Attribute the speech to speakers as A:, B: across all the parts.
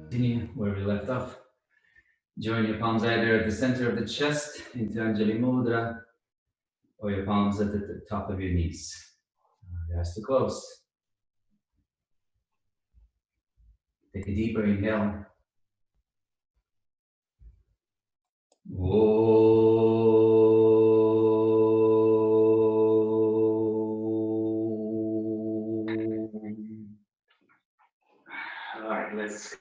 A: Continue where we left off. Join your palms either at the center of the chest into Anjali Mudra or your palms at the top of your knees. Your eyes to close. Take a deeper inhale. All right, let's.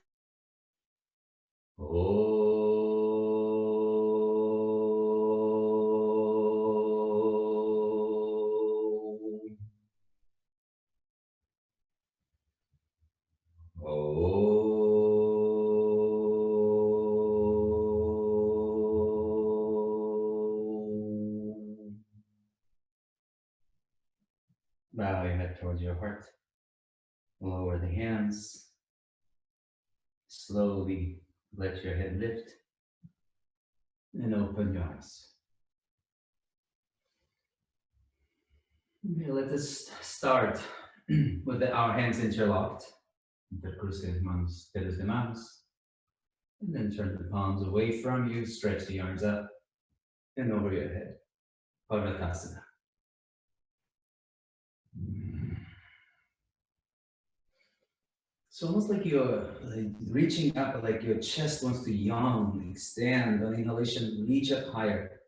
A: Bow your head towards your heart. Lower the hands. Slowly let your head lift and open your eyes. Okay, let us start with our hands interlocked. Intercruce las manos, dedos de manos. And then turn the palms away from you. Stretch the arms up and over your head. Parvatasana. It's almost like you're reaching up, like your chest wants to yawn, extend. On inhalation, reach up higher.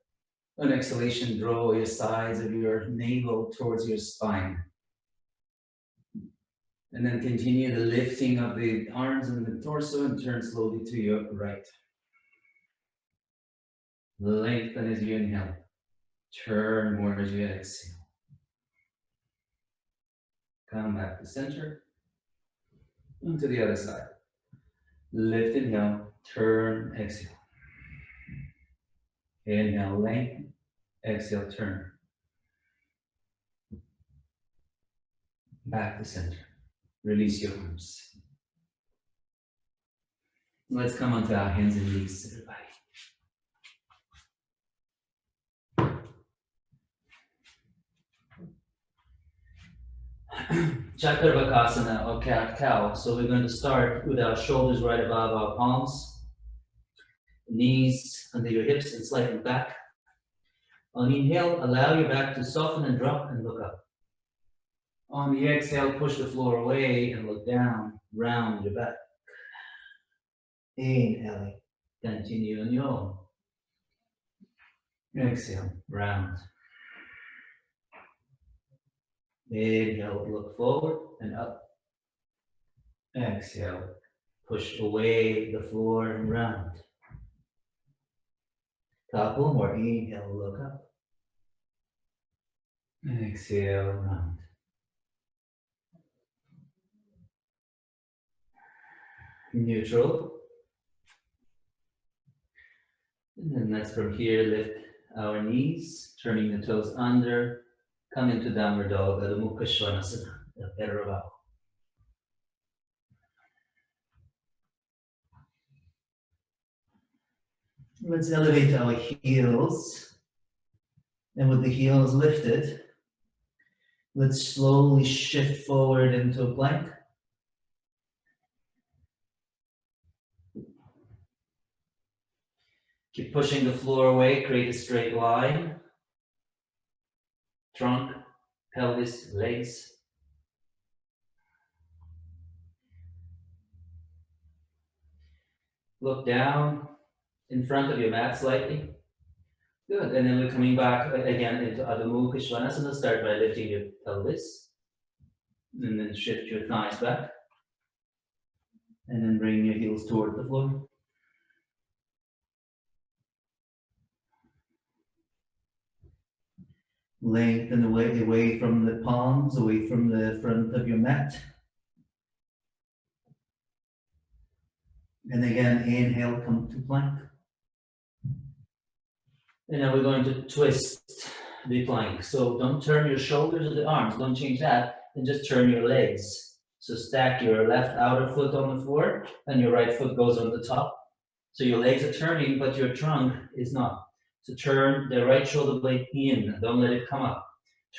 A: On exhalation, draw your sides of your navel towards your spine. And then continue the lifting of the arms and the torso and turn slowly to your right. Lengthen as you inhale. Turn more as you exhale. Come back to center. And to the other side. Lift, inhale, turn, exhale. Inhale, lengthen, exhale, turn. Back to center. Release your arms. Let's come onto our hands and knees, everybody. Chaturvakasana or cat-cow. So we're going to start with our shoulders right above our palms, knees under your hips and slightly back. On inhale, allow your back to soften and drop and look up. On the exhale, push the floor away and look down, round your back. Inhale, continue on your own. Exhale, round. Inhale, look forward and up. Exhale, push away the floor and round. Couple more. Inhale, look up. Exhale, round. Neutral. And then let's from here lift our knees, turning the toes under. Come into downward dog, Adho Mukha Svanasana, the Bhairava. Let's elevate our heels. And with the heels lifted, let's slowly shift forward into a plank. Keep pushing the floor away, create a straight line. Trunk, pelvis, legs. Look down in front of your mat slightly. Good, and then we're coming back again into Adho Mukha Svanasana. Start by lifting your pelvis. And then shift your thighs back. And then bring your heels toward the floor. Lengthen away from the palms, away from the front of your mat. And again, inhale, come to plank. And now we're going to twist the plank. So don't turn your shoulders or the arms, don't change that, and just turn your legs. So stack your left outer foot on the floor and your right foot goes on the top. So your legs are turning, but your trunk is not. So turn the right shoulder blade in, don't let it come up.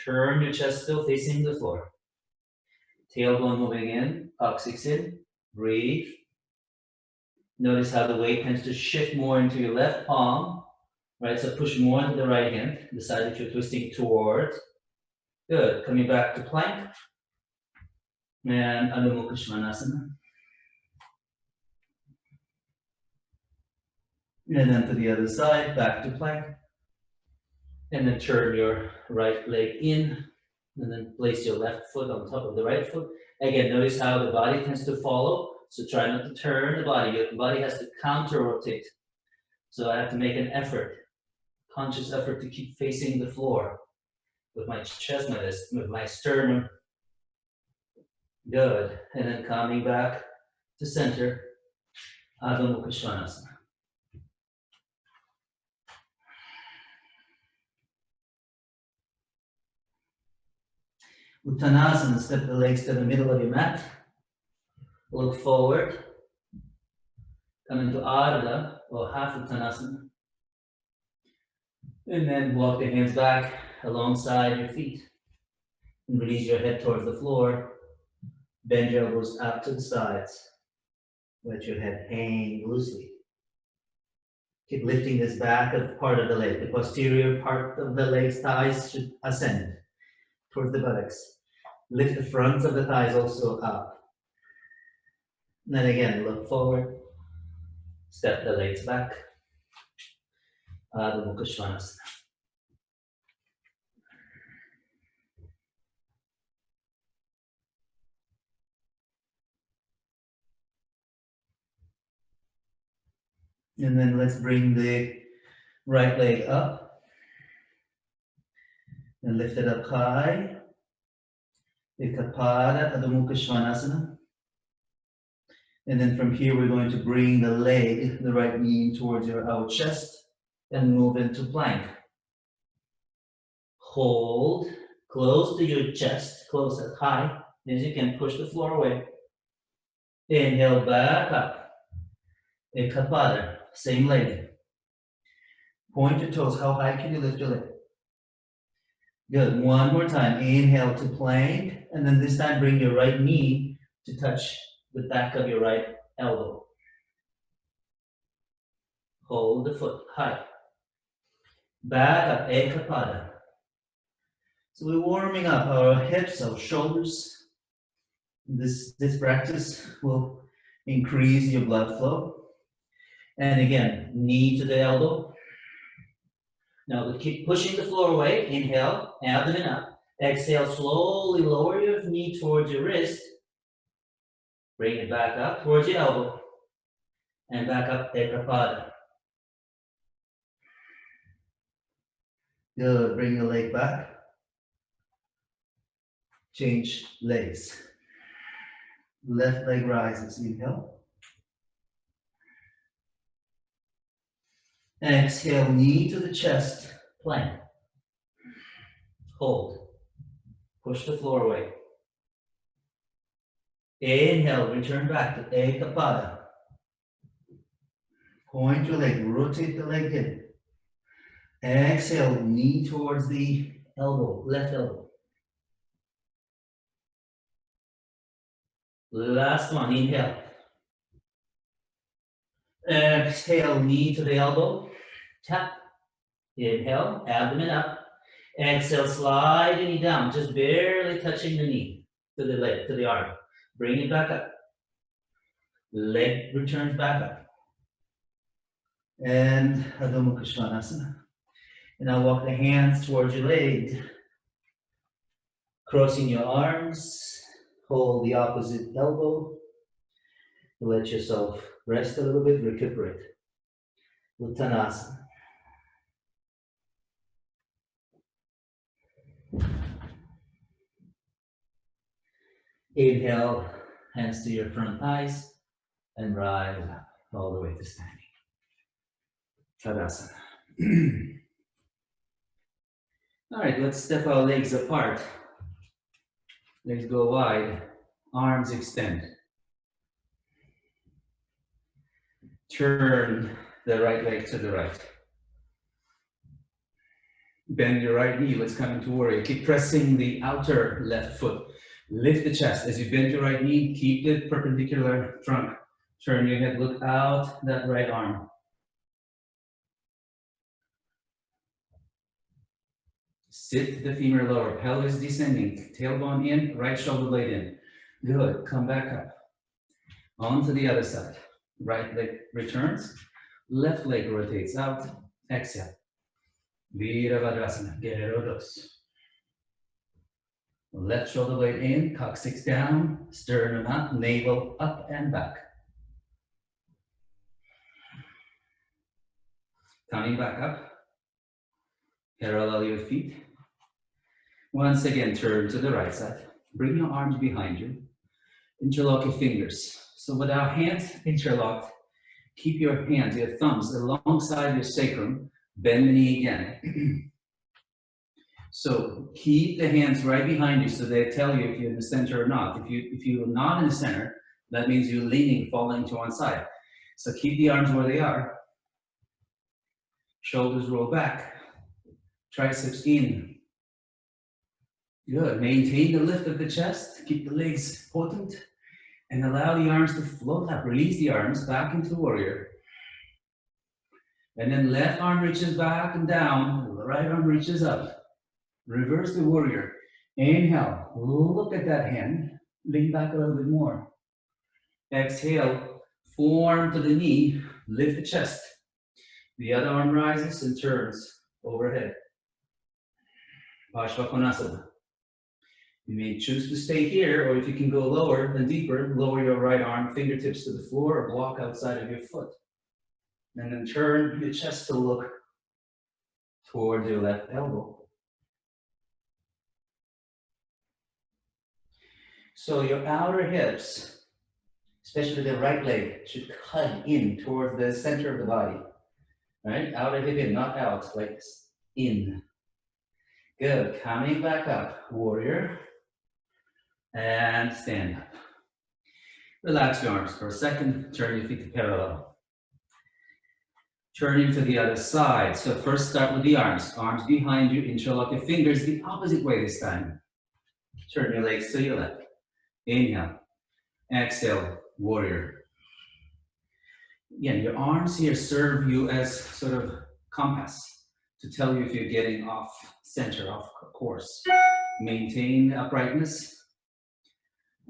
A: Turn your chest still facing the floor. Tailbone moving in, coccyx in, breathe. Notice how the weight tends to shift more into your left palm, right? So push more into the right hand, the side that you're twisting towards. Good. Coming back to plank. And Adho Mukha Svanasana. And then to the other side, back to plank. And then turn your right leg in, and then place your left foot on top of the right foot. Again, notice how the body tends to follow. So try not to turn the body. The body has to counter rotate. So I have to make an effort, conscious effort to keep facing the floor with my chest, with my sternum. Good. And then coming back to center, Adho Mukha Svanasana. Uttanasana, step the legs to the middle of your mat. Look forward. Come into Ardha or half Uttanasana. And then walk the hands back alongside your feet. And release your head towards the floor. Bend your elbows out to the sides. Let your head hang loosely. Keep lifting this back of part of the leg. The posterior part of the leg's thighs should ascend towards the buttocks. Lift the fronts of the thighs also up. And then again, look forward. Step the legs back. Adho Mukha Svanasana. And then let's bring the right leg up. And lift it up high. Ekapada, Adho Mukha Svanasana. And then from here, we're going to bring the leg, the right knee towards your out chest and move into plank. Hold close to your chest, close as high as you can, push the floor away. Inhale back up. Ekapada, same leg. Point your toes. How high can you lift your leg? Good. One more time. Inhale to plank. And then this time bring your right knee to touch the back of your right elbow. Hold the foot high. Back up. Ekapada. So we're warming up our hips, our shoulders. This practice will increase your blood flow. And again, knee to the elbow. Now we keep pushing the floor away. Inhale, abdomen up. Exhale, slowly lower your knee towards your wrist. Bring it back up towards your elbow. And back up, Ekapada. Good, bring your leg back. Change legs. Left leg rises, inhale. Exhale, knee to the chest, plank. Hold. Push the floor away. Inhale, return back to Ekapada. Point your leg, rotate the leg in. Exhale, knee towards the elbow, left elbow. Last one, inhale. Exhale, knee to the elbow, tap. Inhale, abdomen up. Exhale, slide the knee down, just barely touching the knee to the leg, to the arm. Bring it back up. Leg returns back up. And Adho Mukha Svanasana. And now walk the hands towards your leg. Crossing your arms. Hold the opposite elbow. Let yourself rest a little bit, recuperate. Uttanasana. Inhale, hands to your front thighs, and rise up all the way to standing. Tadasana. All right, let's step our legs apart. Legs go wide, arms extend. Turn the right leg to the right. Bend your right knee, let's come into warrior. Keep pressing the outer left foot. Lift the chest. As you bend your right knee, keep the perpendicular trunk Turn your head, look out that right arm. Sit the femur lower, pelvis descending, tailbone in, right shoulder blade in. Good, come back up. On to the other side. Right leg returns, left leg rotates out, exhale. Virabhadrasana, Guerrero dos. Left shoulder blade in, coccyx down, sternum up, navel up and back. Coming back up, parallel your feet. Once again, turn to the right side. Bring your arms behind you. Interlock your fingers. So with our hands interlocked, keep your hands, your thumbs alongside your sacrum. Bend the knee again. So keep the hands right behind you so they tell you if you're in the center or not. If you're not in the center, that means you're leaning, falling to one side. So keep the arms where they are. Shoulders roll back. Triceps in. Good. Maintain the lift of the chest. Keep the legs potent. And allow the arms to float up. Release the arms back into warrior. And then left arm reaches back and down. The right arm reaches up. Reverse the warrior. Inhale. Look at that hand. Lean back a little bit more. Exhale. Forearm to the knee. Lift the chest. The other arm rises and turns overhead. Parshvakonasana. You may choose to stay here, or if you can go lower and deeper, lower your right arm, fingertips to the floor, or block outside of your foot. And then turn your chest to look toward your left elbow. So your outer hips, especially the right leg, should cut in towards the center of the body. Right? Outer hip in, not out, like this. In. Good. Coming back up. Warrior. And stand up. Relax your arms for a second. Turn your feet to parallel. Turning to the other side. So first start with the arms. Arms behind you. Interlock your fingers the opposite way this time. Turn your legs to your left. Inhale. Exhale. Warrior. Again, your arms here serve you as sort of compass to tell you if you're getting off center, off course. Maintain uprightness.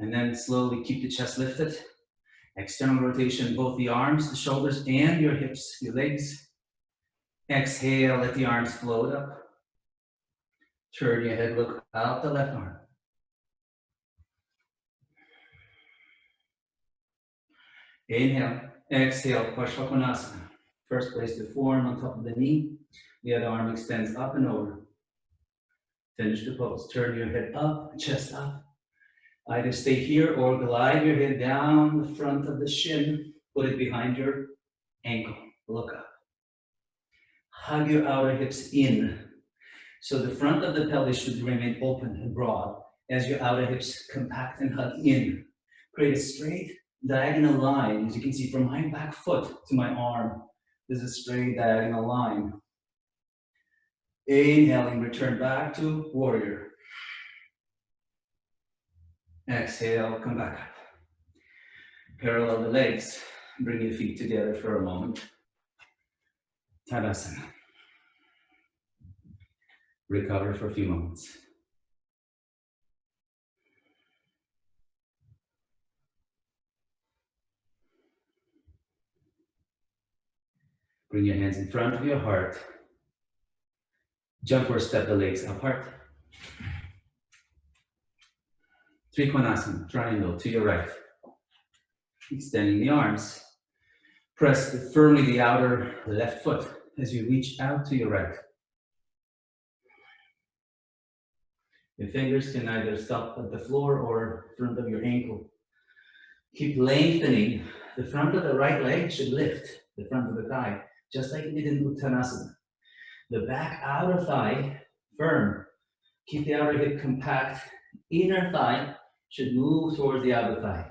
A: And then slowly keep the chest lifted. External rotation, both the arms, the shoulders, and your hips, your legs. Exhale, let the arms float up. Turn your head, look out the left arm. Inhale, exhale, Parshvakonasana. First place the forearm on top of the knee. The other arm extends up and over. Finish the pose. Turn your head up, chest up. Either stay here or glide your head down the front of the shin. Put it behind your ankle. Look up. Hug your outer hips in. So the front of the pelvis should remain open and broad as your outer hips compact and hug in. Create a straight diagonal line. As you can see, from my back foot to my arm, there's a straight diagonal line. Inhaling, return back to warrior. Exhale, come back up. Parallel the legs. Bring your feet together for a moment. Tadasana. Recover for a few moments. Bring your hands in front of your heart. Jump or step the legs apart. Trikonasana, triangle to your right. Extending the arms. Press firmly the outer left foot as you reach out to your right. Your fingers can either stop at the floor or front of your ankle. Keep lengthening. The front of the right leg should lift the front of the thigh, just like we did in Uttanasana. The back outer thigh firm. Keep the outer hip compact. Inner thigh should move towards the outer thigh.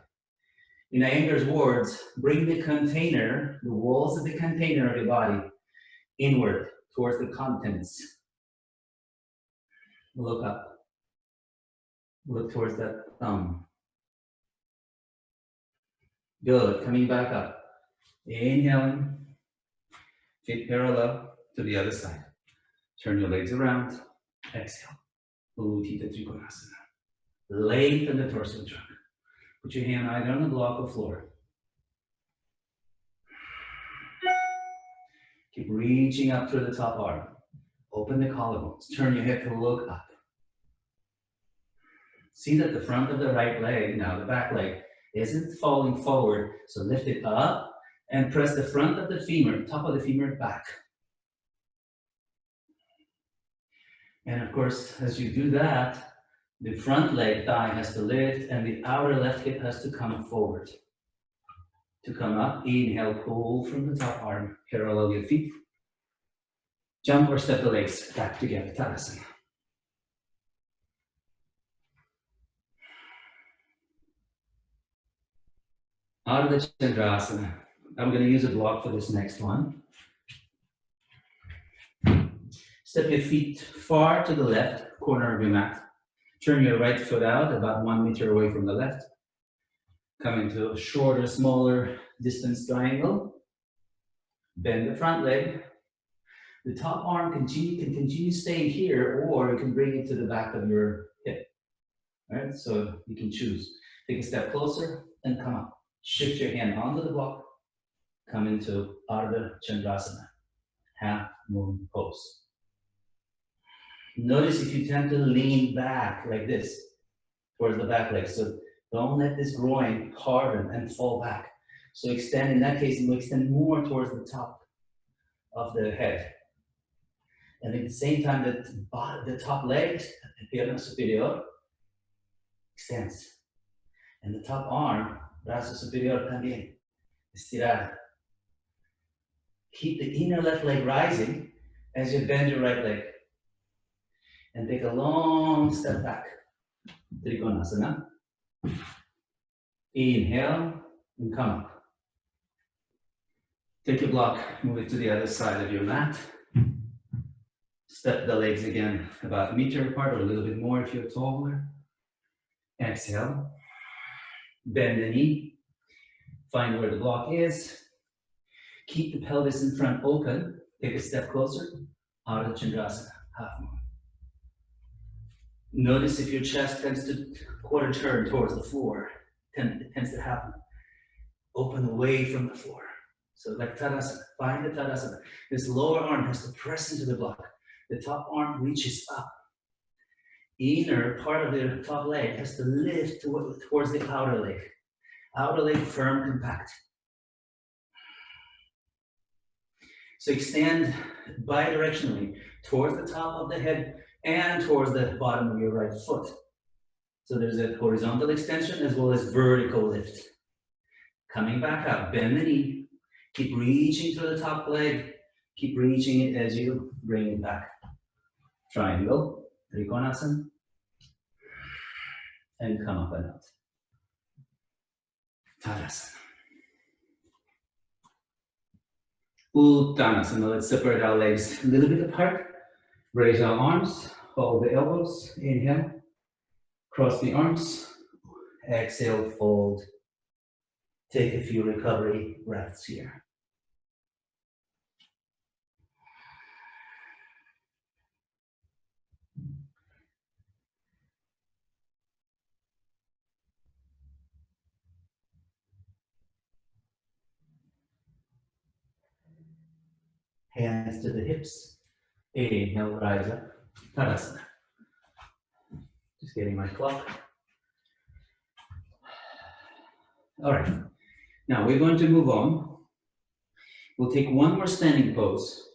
A: In Iyengar's words, bring the container, the walls of the container of your body, inward towards the contents. Look up. Look towards that thumb. Good, coming back up. Inhaling, feet parallel to the other side. Turn your legs around, exhale. Uttita Trikonasana. Lengthen the torso trunk. Put your hand either on the block or floor. Keep reaching up through the top arm. Open the collarbones. Turn your head to look up. See that the front of the right leg, now the back leg, isn't falling forward. So lift it up and press the front of the femur, top of the femur back. And of course, as you do that, the front leg thigh has to lift and the outer left hip has to come forward. To come up, inhale, pull from the top arm, parallel your feet. Jump or step the legs back together, Tadasana. Out of the Chandrasana. I'm going to use a block for this next one. Step your feet far to the left corner of your mat. Turn your right foot out about 1 meter away from the left. Come into a shorter, smaller distance triangle. Bend the front leg. The top arm can continue staying here, or you can bring it to the back of your hip. All right, so you can choose. Take a step closer and come up. Shift your hand onto the block. Come into Ardha Chandrasana, half moon pose. Notice if you tend to lean back like this towards the back leg. So don't let this groin harden and fall back. So extend, in that case, you will extend more towards the top of the head. And at the same time, the top leg, pierna superior, extends. And the top arm, brazo superior también, estirada. Keep the inner left leg rising as you bend your right leg. And take a long step back. Trikonasana. Inhale and come up. Take your block, move it to the other side of your mat. Step the legs again about 1 meter apart or a little bit more if you're taller. Exhale. Bend the knee. Find where the block is. Keep the pelvis in front open. Take a step closer. Ardha Chandrasana, half moon. Notice if your chest tends to quarter turn towards the floor. It tends to happen. Open away from the floor. So like Tadasana, find the Tadasana. This lower arm has to press into the block. The top arm reaches up. Inner part of the top leg has to lift towards the outer leg. Outer leg firm, compact. So extend bidirectionally towards the top of the head and towards the bottom of your right foot. So there's a horizontal extension as well as vertical lift. Coming back up, bend the knee. Keep reaching through the top leg. Keep reaching it as you bring it back. Triangle, Trikonasana. And come up and out. Tadasana. Uttanasana. Let's separate our legs a little bit apart. Raise our arms, hold the elbows, inhale, cross the arms, exhale, fold. Take a few recovery breaths here. Hands to the hips. Inhale, rise up. Tadasana. Just getting my clock. All right. Now we're going to move on. We'll take one more standing pose.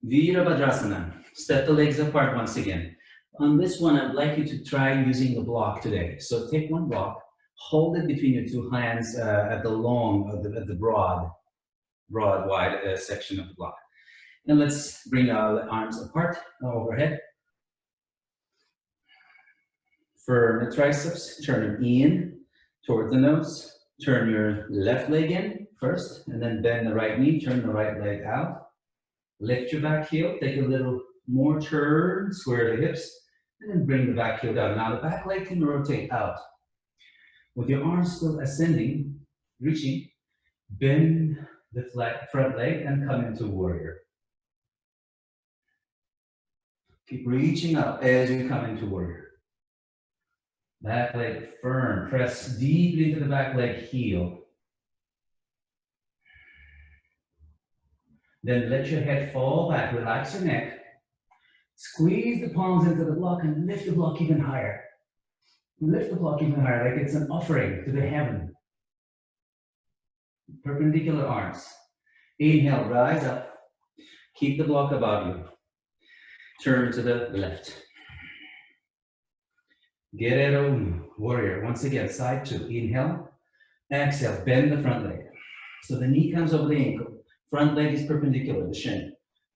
A: Virabhadrasana. Step the legs apart once again. On this one, I'd like you to try using the block today. So take one block, hold it between your two hands at the broad, wide section of the block. And let's bring our arms apart, overhead. Firm the triceps, turn them in toward the nose. Turn your left leg in first, and then bend the right knee, turn the right leg out. Lift your back heel, take a little more turn, square the hips, and then bring the back heel down. Now the back leg can rotate out. With your arms still ascending, reaching, bend the front leg and come into warrior. Keep reaching up as you come into warrior. Back leg firm, press deeply into the back leg heel. Then let your head fall back, relax your neck. Squeeze the palms into the block and lift the block even higher. Lift the block even higher, like it's an offering to the heaven. Perpendicular arms. Inhale, rise up. Keep the block above you. Turn to the left. Guerrero warrior. Once again, side two. Inhale. Exhale, bend the front leg. So the knee comes over the ankle. Front leg is perpendicular, the shin.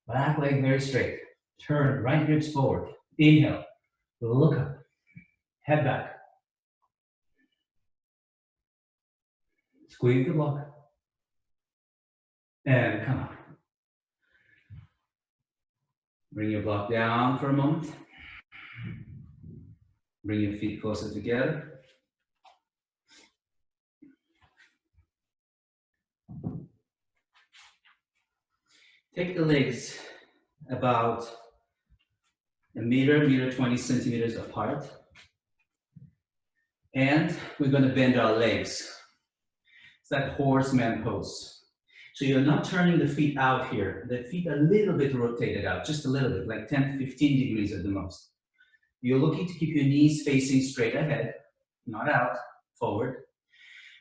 A: Back leg very straight. Turn, right ribs forward. Inhale. Look up. Head back. Squeeze the block. And come on. Bring your block down for a moment. Bring your feet closer together. Take the legs about a meter, 20 centimeters apart. And we're going to bend our legs. It's that horseman pose. So you're not turning the feet out here. The feet are a little bit rotated out, just a little bit, like 10 to 15 degrees at the most. You're looking to keep your knees facing straight ahead, not out, forward.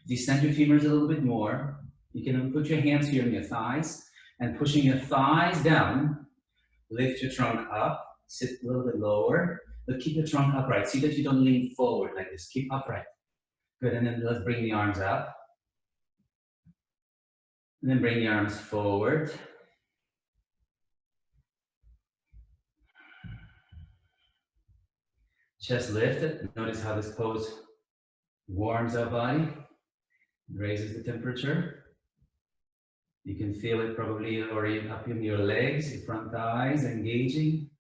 A: Descend your femurs a little bit more. You can put your hands here on your thighs, and pushing your thighs down, lift your trunk up, sit a little bit lower, but keep the trunk upright. See that you don't lean forward like this, keep upright. Good, and then let's bring the arms up. And then bring the arms forward. Chest lifted. Notice how this pose warms our body, raises the temperature. You can feel it probably already up in your legs, your front thighs engaging,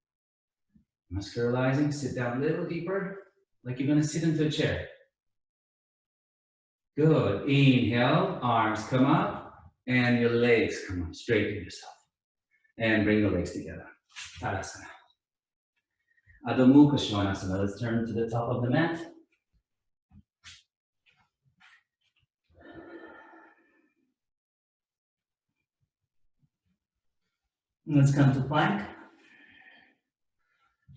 A: muscularizing. Sit down a little deeper, like you're going to sit into a chair. Good. Inhale, arms come up, and your legs come up. Straighten yourself. And bring the legs together. Tadasana. Adho Mukha Svanasana. Let's turn to the top of the mat. Let's come to plank.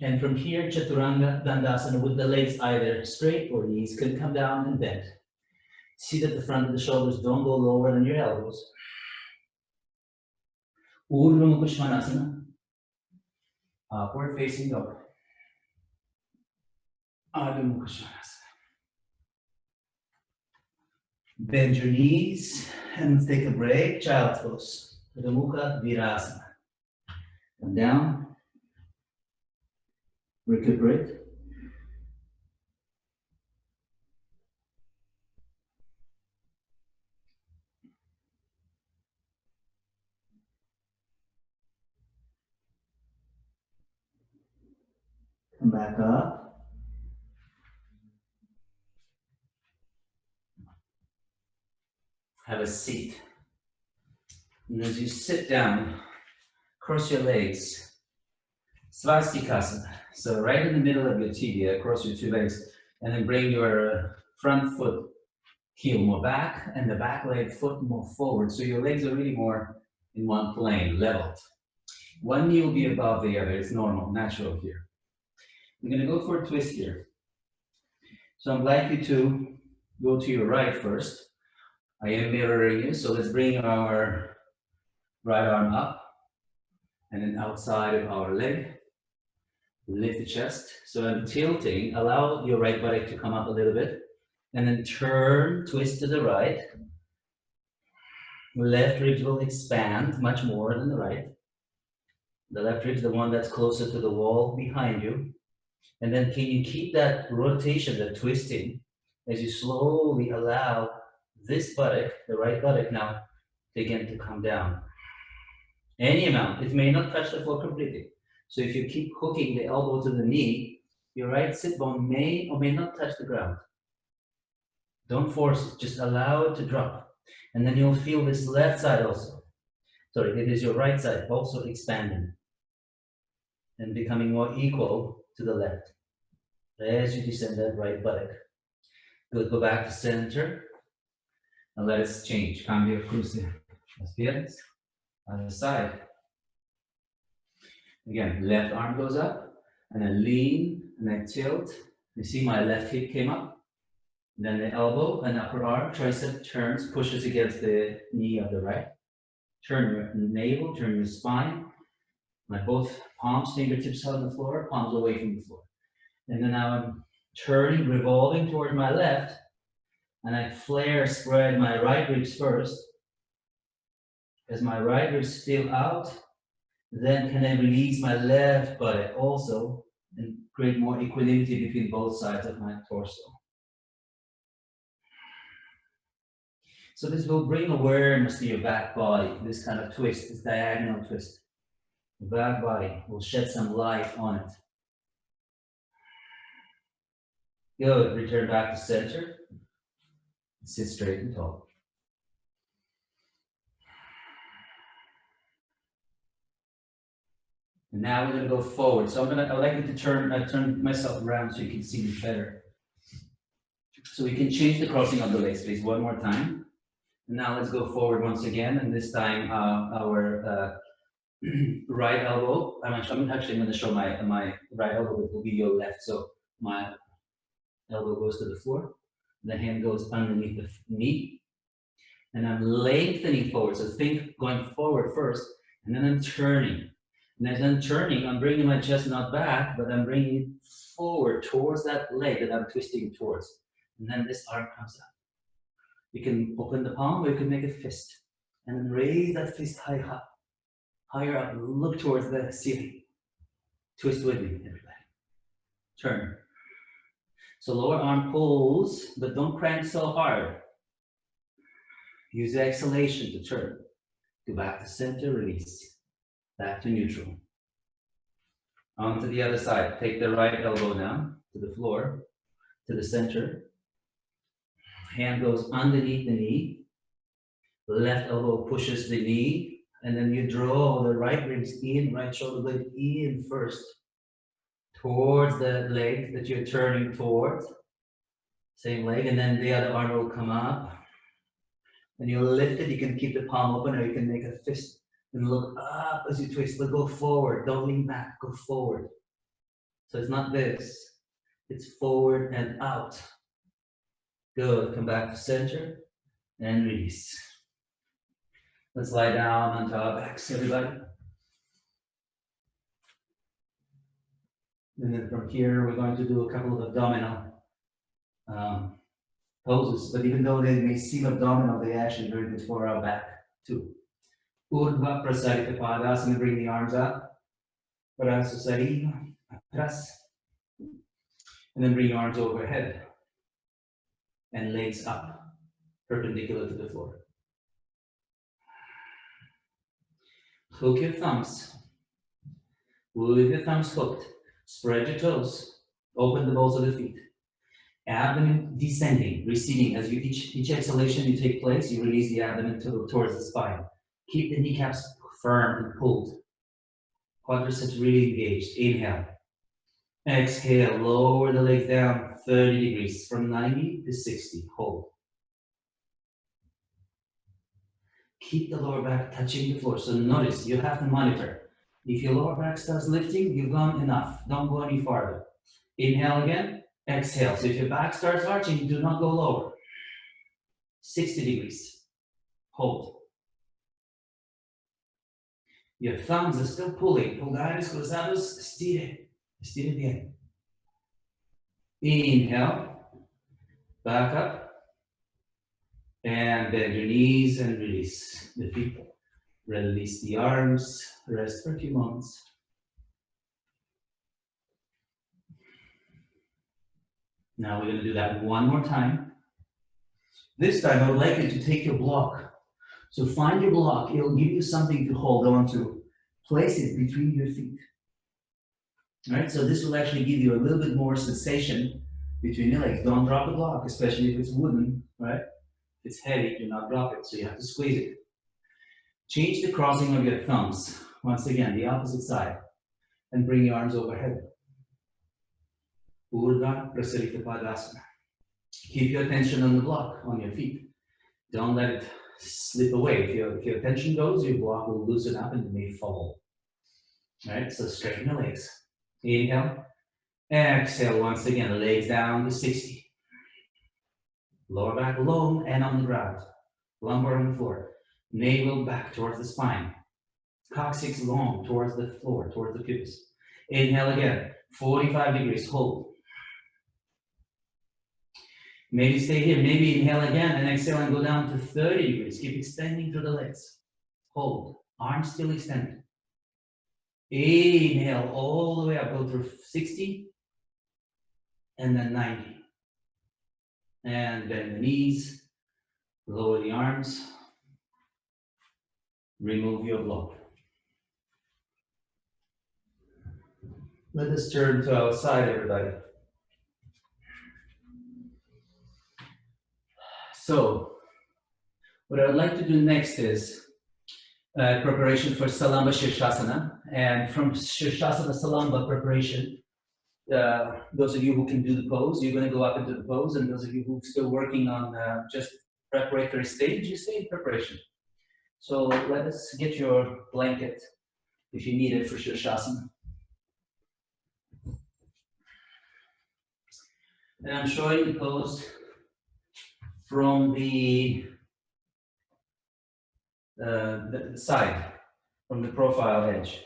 A: And from here, Chaturanga Dandasana with the legs either straight or knees can come down and bend. See that the front of the shoulders don't go lower than your elbows. Urdhva Mukha Svanasana. Upward facing dog. Adho Mukha Svanasana. Bend your knees and let's take a break. Child's pose. Adho Mukha Virasana. Come down. Recuperate. Come back up. Have a seat. And as you sit down, cross your legs. Svastikasana. So right in the middle of your tibia, across your two legs, and then bring your front foot heel more back and the back leg foot more forward. So your legs are really more in one plane, leveled. One knee will be above the other. It's normal, natural here. I'm going to go for a twist here. So I'd like you to go to your right first. I am mirroring you, so let's bring our right arm up and then outside of our leg. Lift the chest. So I'm tilting. Allow your right buttock to come up a little bit. And then turn, twist to the right. Left ribs will expand much more than the right. The left ribs, the one that's closer to the wall behind you. And then can you keep that rotation, that twisting, as you slowly allow this buttock, the right buttock now, begin to come down. Any amount. It may not touch the floor completely. So if you keep hooking the elbow to the knee, your right sit bone may or may not touch the ground. Don't force it, just allow it to drop. And then you'll feel this left side also. Sorry, it is your right side also expanding and becoming more equal to the left as you descend that right buttock. Good, go back to center and let us change. Cambio cruce las piernas, other side. Again, left arm goes up and I lean and I tilt. You see my left hip came up. Then the elbow and upper arm, tricep turns, pushes against the knee of the right. Turn your navel, turn your spine. My both palms, fingertips on the floor, palms away from the floor. And then now I'm turning, revolving toward my left, and I flare, spread my right ribs first. As my right ribs fill out, then can I release my left buttock also and create more equanimity between both sides of my torso. So this will bring awareness to your back body, this kind of twist, this diagonal twist. The back body will shed some light on it. Good, return back to center. Sit straight and tall. And now we're going to go forward. So I'd like you to turn myself around so you can see me better. So we can change the crossing of the legs, please, one more time. And now let's go forward once again, and this time our right elbow. I'm actually going to show my right elbow. It will be your left. So my elbow goes to the floor. The hand goes underneath the knee, and I'm lengthening forward. So think going forward first, and then I'm turning. And as I'm turning, I'm bringing my chest not back, but I'm bringing it forward towards that leg that I'm twisting towards. And then this arm comes out. You can open the palm, or you can make a fist, and then raise that fist higher up. Look towards the ceiling. Twist with me, everybody. Turn. So lower arm pulls, but don't crank so hard. Use the exhalation to turn. Go back to center, release. Back to neutral. On to the other side. Take the right elbow down to the floor, to the center. Hand goes underneath the knee. Left elbow pushes the knee, and then you draw the right ribs in, right shoulder blade in first, towards the leg that you're turning towards. Same leg, and then the other arm will come up. And you'll lift it, you can keep the palm open, or you can make a fist and look up as you twist, but go forward, don't lean back, go forward. So it's not this, it's forward and out. Good, come back to center and release. Let's lie down onto our backs, everybody. And then from here, we're going to do a couple of abdominal poses, but even though they may seem abdominal, they actually very good for our back too. Urdhva Prasarita Padasana, bring the arms up. Prasarita, Pras. And then bring your arms overhead and legs up, perpendicular to the floor. Hook your thumbs. With your thumbs hooked, spread your toes, open the balls of the feet. Abdomen descending, receding. As you each exhalation you take place, you release the abdomen towards the spine. Keep the kneecaps firm and pulled. Quadriceps really engaged. Inhale. Exhale, lower the legs down 30 degrees, from 90 to 60. Hold. Keep the lower back touching the floor. So notice, you have to monitor. If your lower back starts lifting, you've gone enough. Don't go any farther. Inhale again, exhale. So if your back starts arching, do not go lower. 60 degrees. Hold. Your thumbs are still pulling. Pulgares cruzados, estire. Estire bien. Inhale. Back up. And bend your knees and release the feet. Release the arms. Rest for a few moments. Now we're going to do that one more time. This time I would like you to take your block. So find your block. It'll give you something to hold on to. Place it between your feet. All right, so this will actually give you a little bit more sensation between your legs. Don't drop the block, especially if it's wooden, right? If it's heavy, do not drop it, so you have to squeeze it. Change the crossing of your thumbs. Once again, the opposite side. And bring your arms overhead. Urdhva Prasarita Padasana. Keep your attention on the block, on your feet. Don't let it slip away. If your attention goes, your block will loosen up and you may fall. All right, so straighten the legs. Inhale. Exhale once again, legs down to 60. Lower back long and on the ground. Lumbar on the floor. Navel back towards the spine. Coccyx long towards the floor, towards the pubis. Inhale again, 45 degrees, hold. Maybe stay here, maybe inhale again and exhale and go down to 30 degrees. Keep extending through the legs. Hold, arms still extended. Inhale all the way up, go through 60 and then 90. And bend the knees, lower the arms, remove your block. Let us turn to our side, everybody. So, what I would like to do next is preparation for Salamba Shirshasana. And from Shirshasana Salamba preparation, those of you who can do the pose, you're going to go up into the pose. And those of you who are still working on just preparatory stage, you stay in preparation. So let us get your blanket if you need it for Shirshasana. And I'm showing the pose from the side, from the profile edge.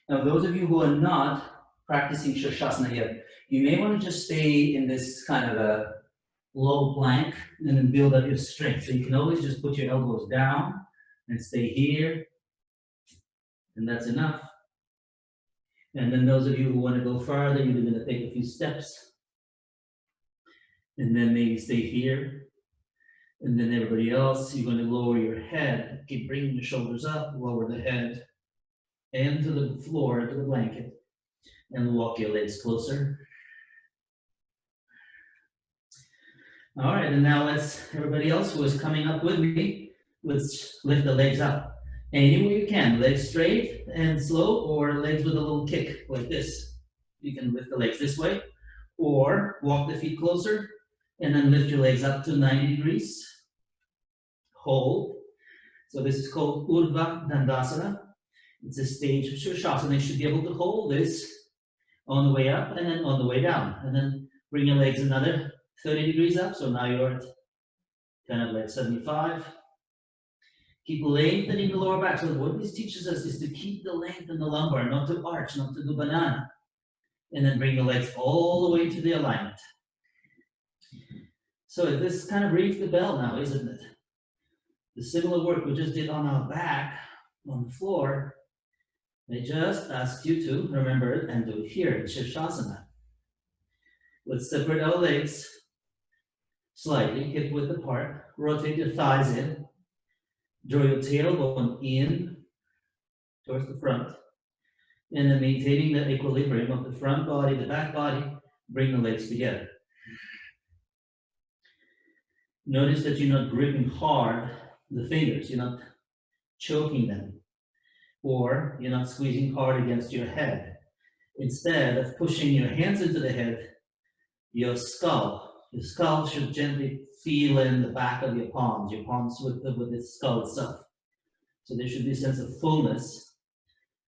A: Now, those of you who are not practicing Shirshasana yet, you may want to just stay in this kind of a low plank and then build up your strength. So you can always just put your elbows down and stay here, and that's enough. And then those of you who want to go farther, you're going to take a few steps. And then maybe stay here. And then everybody else, you're going to lower your head. Keep bringing the shoulders up, lower the head, and to the floor, to the blanket. And walk your legs closer. All right, and now everybody else who is coming up with me, let's lift the legs up. Any way you can, legs straight and slow, or legs with a little kick like this. You can lift the legs this way, or walk the feet closer, and then lift your legs up to 90 degrees. Hold. So this is called Urdhva Dandasana. It's a stage of Shirshasana. You should be able to hold this on the way up and then on the way down. And then bring your legs another 30 degrees up. So now you're at kind of like 75. Keep lengthening the lower back. So what this teaches us is to keep the length in the lumbar, not to arch, not to do banana. And then bring the legs all the way to the alignment. So this kind of rings the bell now, isn't it? The similar work we just did on our back, on the floor, I just asked you to remember it and do it here in Shirshasana. Let's separate our legs slightly, hip width apart, rotate your thighs in, draw your tailbone in towards the front, and then maintaining the equilibrium of the front body, the back body, bring the legs together. Notice that you're not gripping hard the fingers, you're not choking them, or you're not squeezing hard against your head. Instead of pushing your hands into the head, your skull should gently feel in the back of your palms with the skull itself. So there should be a sense of fullness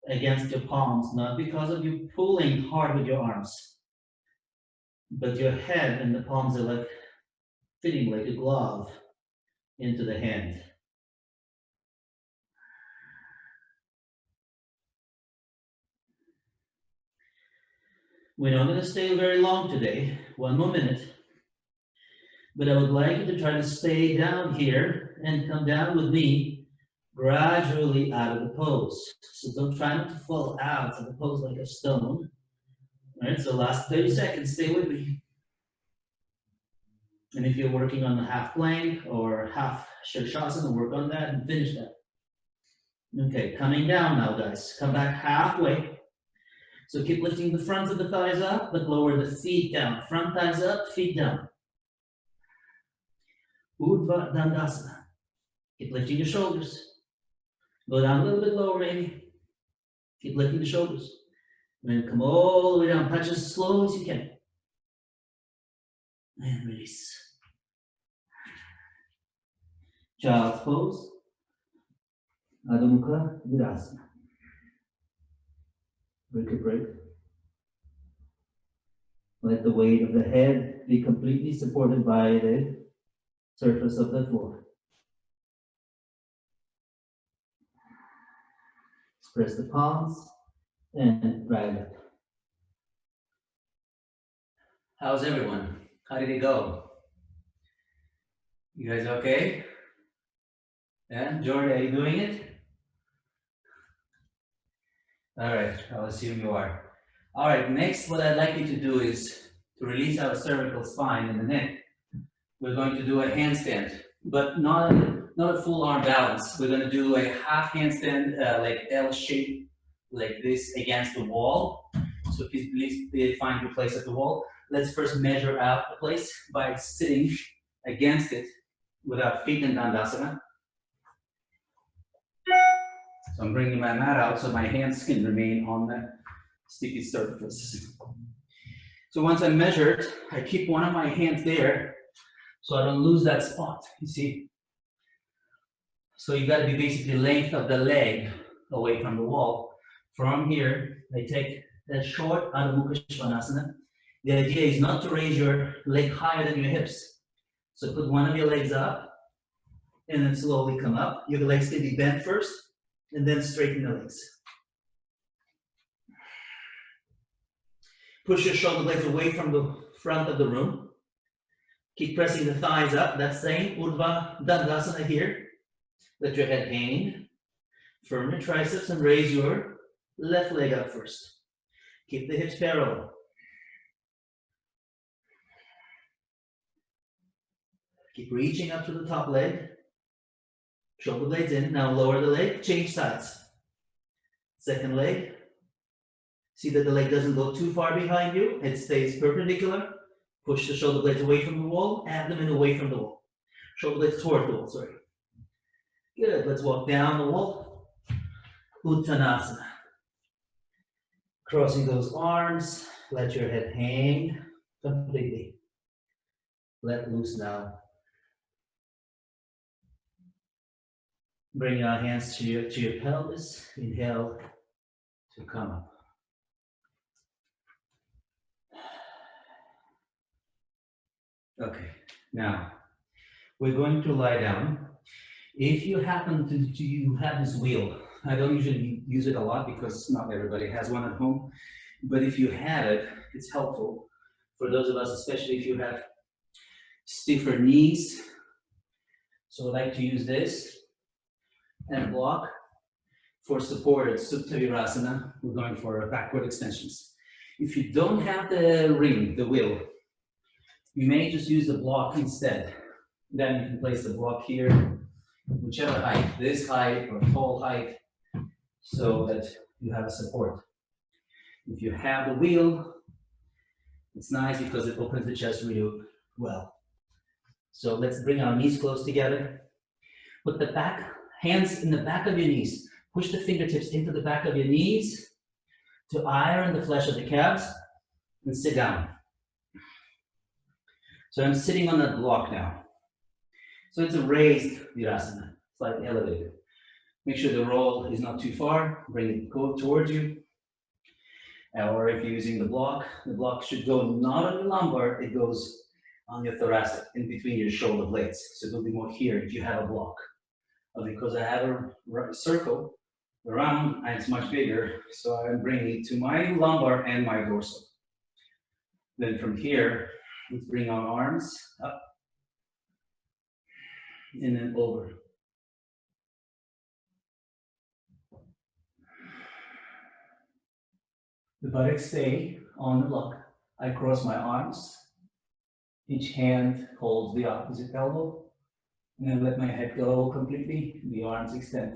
A: against your palms, not because of you pulling hard with your arms, but your head and the palms are like fitting like a glove into the hand. We're not going to stay very long today, 1 more minute, but I would like you to try to stay down here and come down with me gradually out of the pose. So don't try not to fall out of the pose like a stone. All right, so last 30 seconds, stay with me. And if you're working on the half plank or half Shirshasana, work on that and finish that. Okay, coming down now, guys. Come back halfway. So keep lifting the front of the thighs up, but lower the feet down. Front thighs up, feet down. Urdhva Dandasana. Keep lifting your shoulders. Go down a little bit lower, maybe. Keep lifting the shoulders. And then come all the way down. Touch as slow as you can. And release. Child's pose. Adho Mukha Virasana. Recuperate. Let the weight of the head be completely supported by the surface of the floor. Press the palms and drag up. How's everyone? How did it go? You guys okay? Yeah, Jordan, are you doing it? All right, I'll assume you are. All right, next what I'd like you to do is to release our cervical spine and the neck. We're going to do a handstand, but not a full arm balance. We're going to do a half handstand, like L shape, like this against the wall. So please find your place at the wall. Let's first measure out the place by sitting against it with our feet in Dandasana. So I'm bringing my mat out so my hands can remain on the sticky surface. So once I measured, I keep one of my hands there so I don't lose that spot, you see? So you got to be basically length of the leg away from the wall. From here, I take that short Adho Mukha Svanasana. The idea is not to raise your leg higher than your hips. So put one of your legs up and then slowly come up. Your legs can be bent first and then straighten the legs. Push your shoulder blades away from the front of the room. Keep pressing the thighs up. That's same Urdhva Dandasana here. Let your head hang. Firm your triceps and raise your left leg up first. Keep the hips parallel. Keep reaching up to the top leg. Shoulder blades in. Now lower the leg. Change sides. Second leg. See that the leg doesn't go too far behind you. It stays perpendicular. Push the shoulder blades away from the wall. Abdomen away from the wall. Shoulder blades toward the wall, sorry. Good. Let's walk down the wall. Uttanasana. Crossing those arms. Let your head hang completely. Let loose now. Bring your hands to your pelvis. Inhale to come up. Okay, now we're going to lie down. If you happen to have this wheel, I don't usually use it a lot because not everybody has one at home, but if you have it, it's helpful for those of us, especially if you have stiffer knees. So I like to use this and block for supported Supta Virasana. We're going for backward extensions. If you don't have the ring, the wheel, you may just use the block instead. Then you can place the block here, whichever height, this height or tall height, so that you have a support. If you have the wheel, it's nice because it opens the chest really well. So let's bring our knees close together. Put the back, hands in the back of your knees. Push the fingertips into the back of your knees to iron the flesh of the calves and sit down. So I'm sitting on that block now. So it's a raised virasana, slightly elevated. Make sure the roll is not too far. Bring it towards you. Or if you're using the block should go not on your lumbar, it goes on your thoracic, in between your shoulder blades. So it'll be more here if you have a block. But because I have a circle around, and it's much bigger, so I'm bringing it to my lumbar and my dorsal. Then from here, let's bring our arms up and then over. The buttocks stay on the block. I cross my arms. Each hand holds the opposite elbow. And then let my head go completely. The arms extend.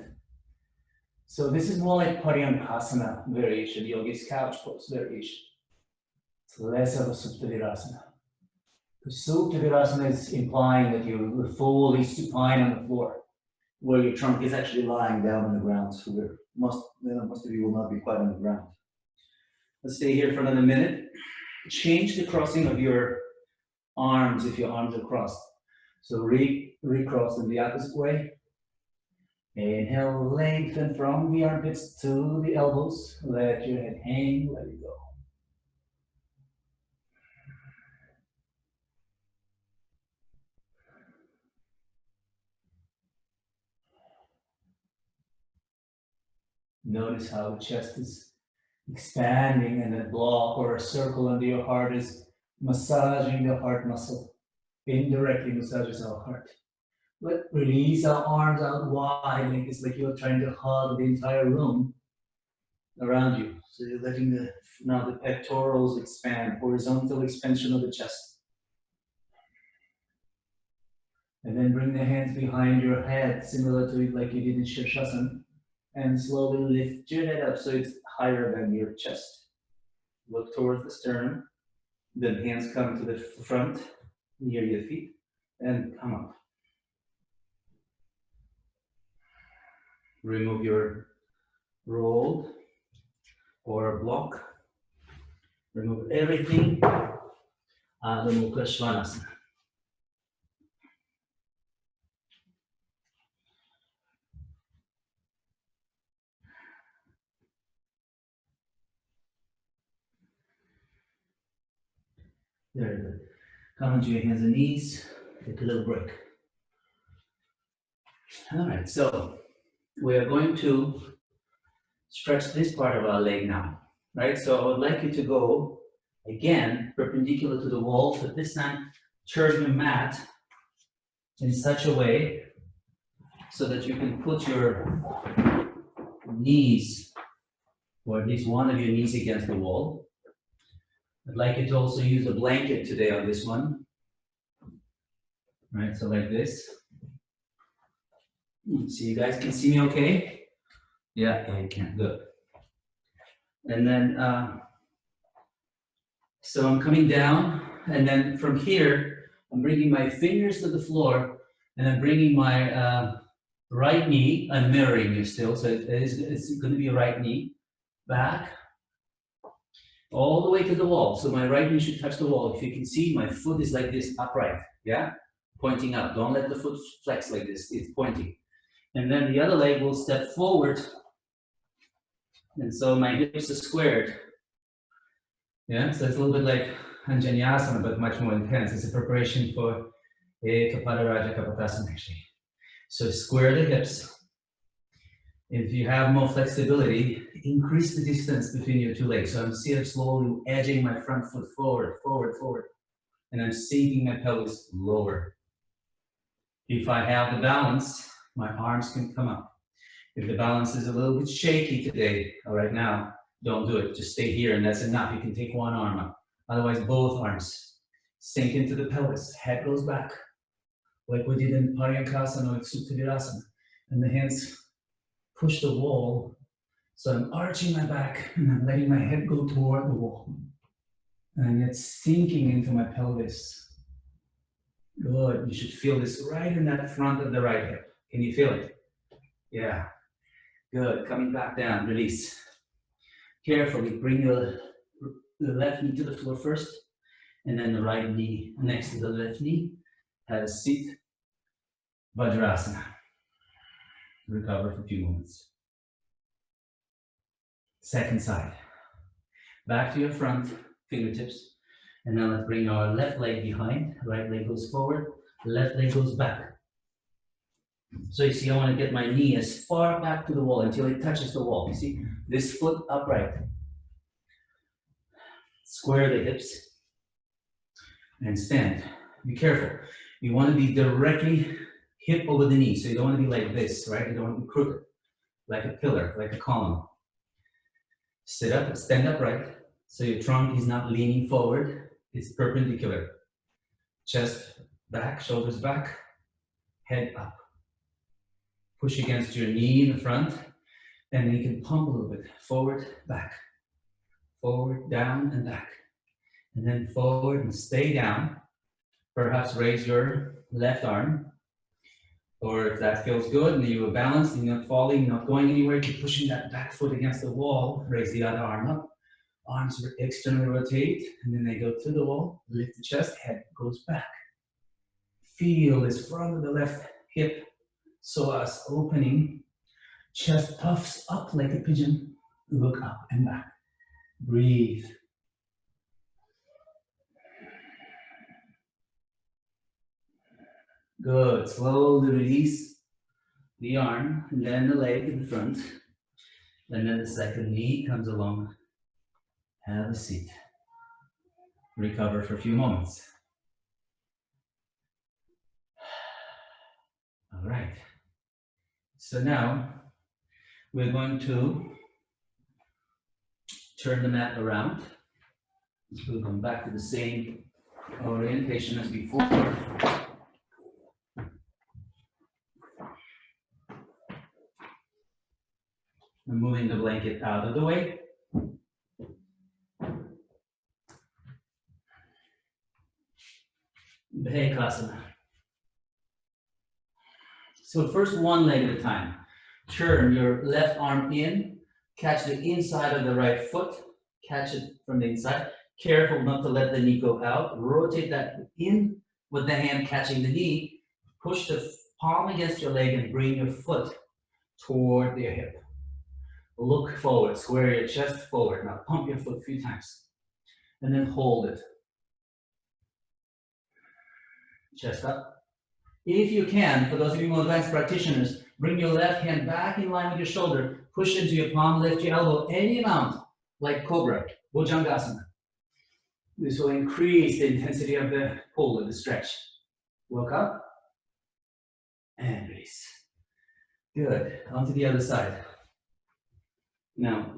A: So this is more like Paryankasana variation, yogi's couch pose variation. It's less of a Supta Virasana. Supta Virasana is implying that you're fully supine on the floor, where your trunk is actually lying down on the ground. So most of you will not be quite on the ground. Let's stay here for another minute. Change the crossing of your arms if your arms are crossed. So recross in the opposite way. Inhale, lengthen from the armpits to the elbows. Let your head hang, let it go. Notice how the chest is expanding and a block or a circle under your heart is massaging the heart muscle. Indirectly massages our heart. But release our arms out wide, like it's like you're trying to hug the entire room around you. So you're letting now the pectorals expand, horizontal expansion of the chest. And then bring the hands behind your head, similar to like you did in Shirshasana. And slowly lift your head up so it's higher than your chest. Look towards the sternum. Then hands come to the front, near your feet, and come up. Remove your roll or block. Remove everything. Adho Mukha Svanasana. Very good. Come onto your hands and knees. Take a little break. All right, so we are going to stretch this part of our leg now, right? So I would like you to go again perpendicular to the wall, but this time turn your mat in such a way so that you can put your knees, or at least one of your knees, against the wall. I'd like you to also use a blanket today on this one. Right, so like this. So you guys can see me okay? Yeah, you can, good. And then, so I'm coming down, and then from here, I'm bringing my fingers to the floor, and I'm bringing my right knee, I'm mirroring you still, so it's going to be a right knee, back, all the way to the wall. So my right knee should touch the wall. If you can see, my foot is like this, upright, yeah? Pointing up. Don't let the foot flex like this, it's pointing. And then the other leg will step forward, and so my hips are squared. Yeah, so it's a little bit like Anjanyasana, but much more intense. It's a preparation for Kapadaraja Kapotasana, actually. So square the hips. If you have more flexibility, increase the distance between your two legs. So I'm slowly edging my front foot forward, forward, forward. And I'm sinking my pelvis lower. If I have the balance, my arms can come up. If the balance is a little bit shaky today, or right now, don't do it. Just stay here and that's enough. You can take one arm up. Otherwise, both arms sink into the pelvis. Head goes back, like we did in Paryankasana or Supta Virasana. And the hands push the wall. So I'm arching my back and I'm letting my head go toward the wall. And it's sinking into my pelvis. Good. You should feel this right in that front of the right hip. Can you feel it? Yeah. Good. Coming back down. Release. Carefully bring the left knee to the floor first, and then the right knee next to the left knee. Have a seat. Vajrasana. Recover for a few moments. Second side. Back to your front, fingertips. And now let's bring our left leg behind. Right leg goes forward. Left leg goes back. So you see, I want to get my knee as far back to the wall until it touches the wall. You see, this foot upright. Square the hips and stand. Be careful. You want to be directly hip over the knee. So you don't want to be like this, right? You don't want to be crooked, like a pillar, like a column. Sit up, stand upright. So your trunk is not leaning forward. It's perpendicular. Chest back, shoulders back, head up. Push against your knee in the front, and then you can pump a little bit. Forward, back. Forward, down, and back. And then forward and stay down. Perhaps raise your left arm, or if that feels good and you are balanced and you're not falling, not going anywhere, keep pushing that back foot against the wall, raise the other arm up, arms externally rotate, and then they go to the wall, lift the chest, head goes back. Feel this front of the left hip, psoas opening, chest puffs up like a pigeon, look up and back, breathe. Good, slowly release the arm, and then the leg in front, and then the second knee comes along. Have a seat. Recover for a few moments. All right. So now we're going to turn the mat around. We'll come back to the same orientation as before. I'm moving the blanket out of the way. Bhekasana. So first one leg at a time. Turn your left arm in, catch the inside of the right foot, catch it from the inside. Careful not to let the knee go out. Rotate that in with the hand catching the knee. Push the palm against your leg and bring your foot toward your hip. Look forward, square your chest forward. Now pump your foot a few times. And then hold it. Chest up. If you can, for those of you more advanced practitioners, bring your left hand back in line with your shoulder, push into your palm, lift your elbow any amount, like Cobra, Bhujangasana. This will increase the intensity of the pull, of the stretch. Look up, and release. Good, onto the other side. Now,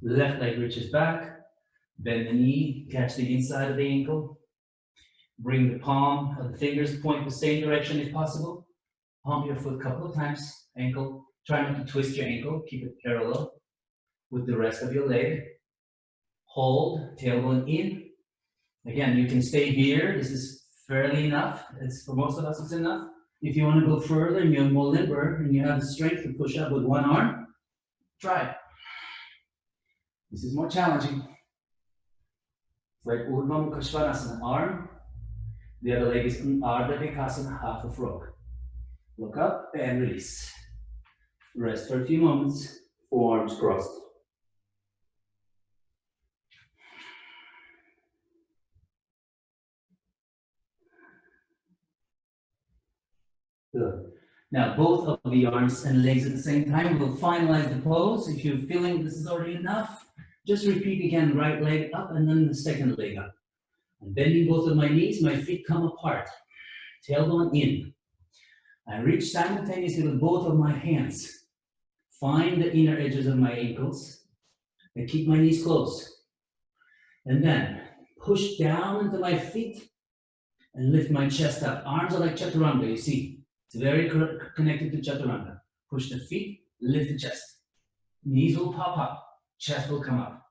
A: left leg reaches back, bend the knee, catch the inside of the ankle. Bring the palm of the fingers, point the same direction if possible. Pump your foot a couple of times, ankle. Try not to twist your ankle, keep it parallel with the rest of your leg. Hold, tailbone in. Again, you can stay here. This is fairly enough. For most of us, it's enough. If you want to go further and you're more limber and you have the strength to push up with one arm, try it. This is more challenging. It's like Urdhva Mukha Svanasana, arm. The other leg is Ardha Vikasana, half a frog. Look up and release. Rest for a few moments, forearms crossed. Good. Now both of the arms and legs at the same time. We'll finalize the pose. If you're feeling this is already enough, just repeat again, right leg up and then the second leg up. I'm bending both of my knees, my feet come apart. Tailbone in. I reach simultaneously with both of my hands. Find the inner edges of my ankles. I keep my knees close. And then push down into my feet and lift my chest up. Arms are like chaturanga, you see. It's very connected to chaturanga. Push the feet, lift the chest. Knees will pop up, chest will come up.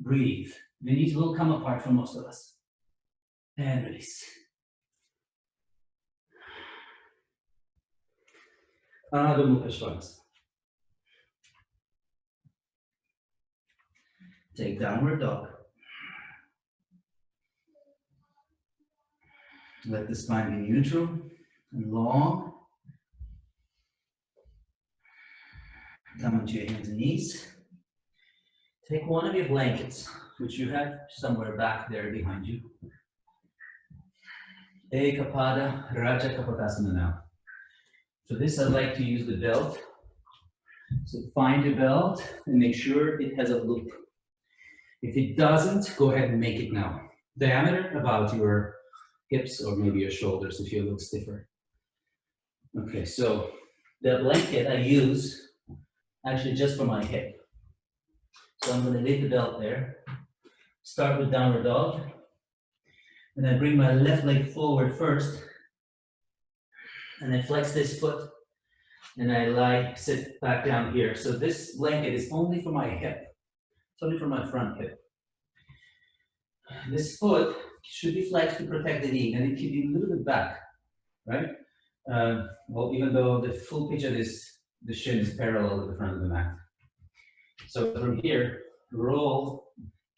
A: Breathe. The knees will come apart for most of us. And release. Ardha Mukha Svanasana. Take downward dog. Let the spine be neutral and long. Come onto your hands and knees. Take one of your blankets, which you have somewhere back there behind you. Ekapada Raja Kapotasana now. For this, I'd like to use the belt. So find your belt and make sure it has a loop. If it doesn't, go ahead and make it now. Diameter about your hips or maybe your shoulders if you look stiffer. Okay, so the blanket I use actually just for my hip. So I'm going to leave the belt there. Start with downward dog. And I bring my left leg forward first. And I flex this foot. And I sit back down here. So this blanket is only for my hip. It's only for my front hip. This foot should be flexed to protect the knee, and it can be a little bit back, right? Well, even though the full pitch of this, the shin is parallel to the front of the mat. So from here, roll,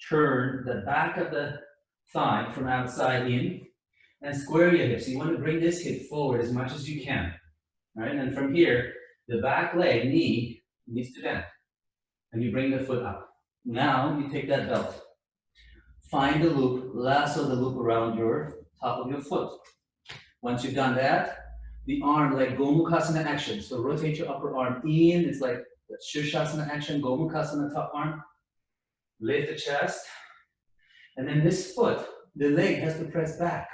A: turn the back of the thigh from outside in, and square your hips. You want to bring this hip forward as much as you can, right? And from here, the back leg, knee, needs to bend, and you bring the foot up. Now you take that belt, find the loop, lasso the loop around your top of your foot. Once you've done that, the arm like Gomukhasana action. So rotate your upper arm in. It's like Shirshasana action, Gomukhasana top arm. Lift the chest. And then this foot, the leg has to press back,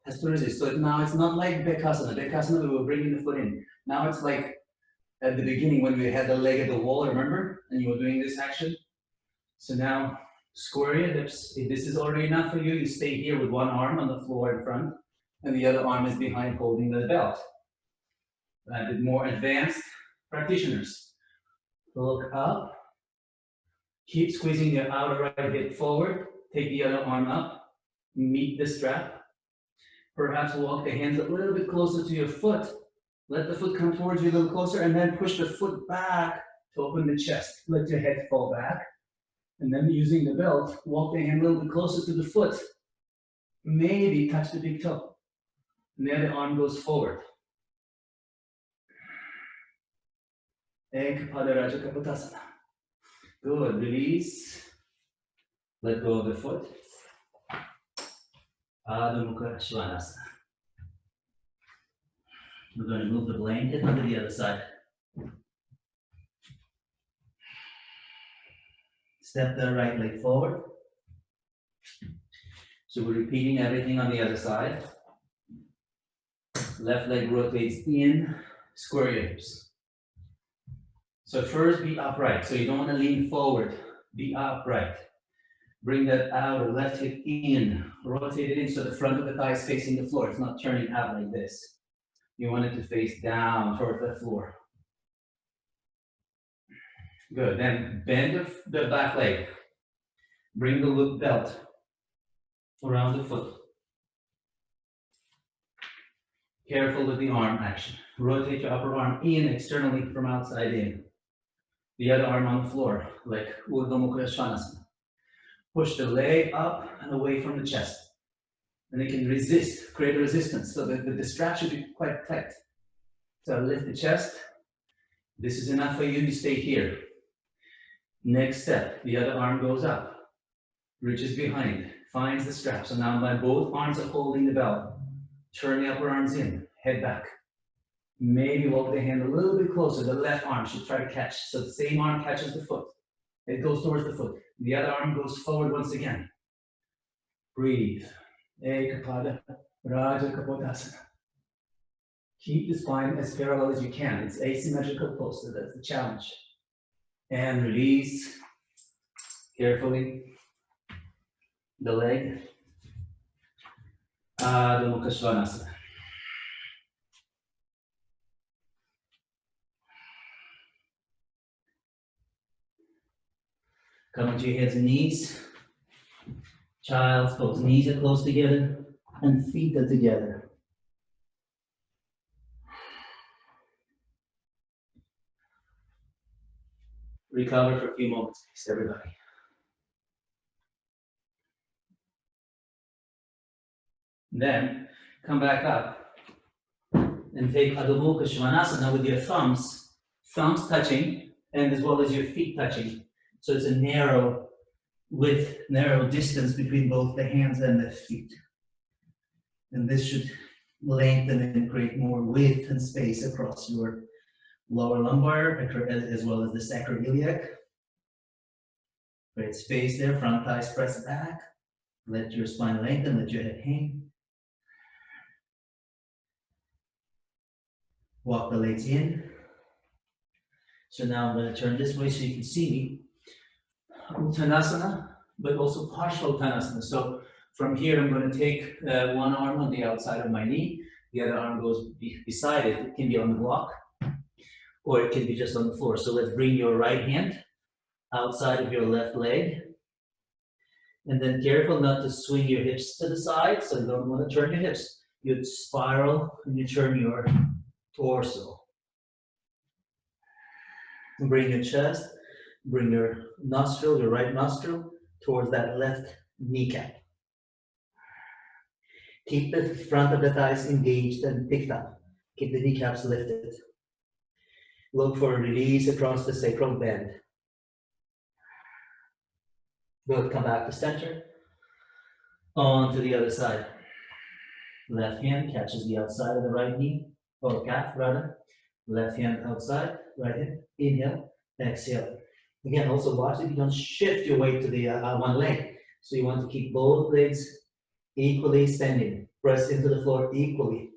A: has to resist. So now it's not like Bekasana. Bekasana, we were bringing the foot in. Now it's like at the beginning when we had the leg at the wall, remember? And you were doing this action. So now square your hips. If this is already enough for you, you stay here with one arm on the floor in front, and the other arm is behind holding the belt. A bit more advanced practitioners. Look up. Keep squeezing your outer right hip forward. Take the other arm up. Meet the strap. Perhaps walk the hands a little bit closer to your foot. Let the foot come towards you a little closer, and then push the foot back to open the chest. Let your head fall back. And then using the belt, walk the hand a little bit closer to the foot. Maybe touch the big toe. And the other arm goes forward. Ekapada Raja Kapotasana. Good. Release. Let go of the foot. Adho Mukha Svanasana. We're going to move the blanket to the other side. Step the right leg forward. So we're repeating everything on the other side. Left leg rotates in, square your hips. So first be upright. So you don't want to lean forward. Be upright. Bring that outer left hip in. Rotate it in so the front of the thigh is facing the floor. It's not turning out like this. You want it to face down towards the floor. Good. Then bend the back leg. Bring the loop belt around the foot. Careful with the arm action. Rotate your upper arm in externally from outside in. The other arm on the floor, like Urdhva Mukha Svanasana. Push the leg up and away from the chest. And it can resist, create a resistance, so that the strap should be quite tight. So lift the chest. This is enough for you, you stay here. Next step, the other arm goes up, reaches behind, finds the strap. So now my both arms are holding the belt. Turn the upper arms in, head back. Maybe walk the hand a little bit closer. The left arm should try to catch. So the same arm catches the foot. It goes towards the foot. The other arm goes forward once again. Breathe. Ekapada Raja Kapotasana. Keep the spine as parallel as you can. It's asymmetrical pose, so that's the challenge. And release carefully the leg. Adho Mukha Svanasana. Come onto your hands and knees. Child's pose. Knees are close together and feet are together. Recover for a few moments, please, everybody. Then come back up and take Adho Mukha Svanasana with your thumbs touching, and as well as your feet touching. So it's a narrow distance between both the hands and the feet. And this should lengthen and create more width and space across your lower lumbar, as well as the sacroiliac. Create space there, front thighs press back. Let your spine lengthen, let your head hang. Walk the legs in. So now I'm going to turn this way so you can see me. Uttanasana, but also partial Uttanasana. So from here, I'm going to take one arm on the outside of my knee. The other arm goes beside it. It can be on the block, or it can be just on the floor. So let's bring your right hand outside of your left leg. And then careful not to swing your hips to the side, so you don't want to turn your hips. You spiral and you turn your torso. Bring your chest, bring your nostril, your right nostril, towards that left kneecap. Keep the front of the thighs engaged and picked up. Keep the kneecaps lifted. Look for a release across the sacral bend. Good, come back to center. On to the other side. Left hand catches the outside of the right knee, or calf rather. Left hand outside, right hand. Inhale, exhale. Again, also watch that you don't shift your weight to the one leg. So you want to keep both legs equally standing. Press into the floor equally.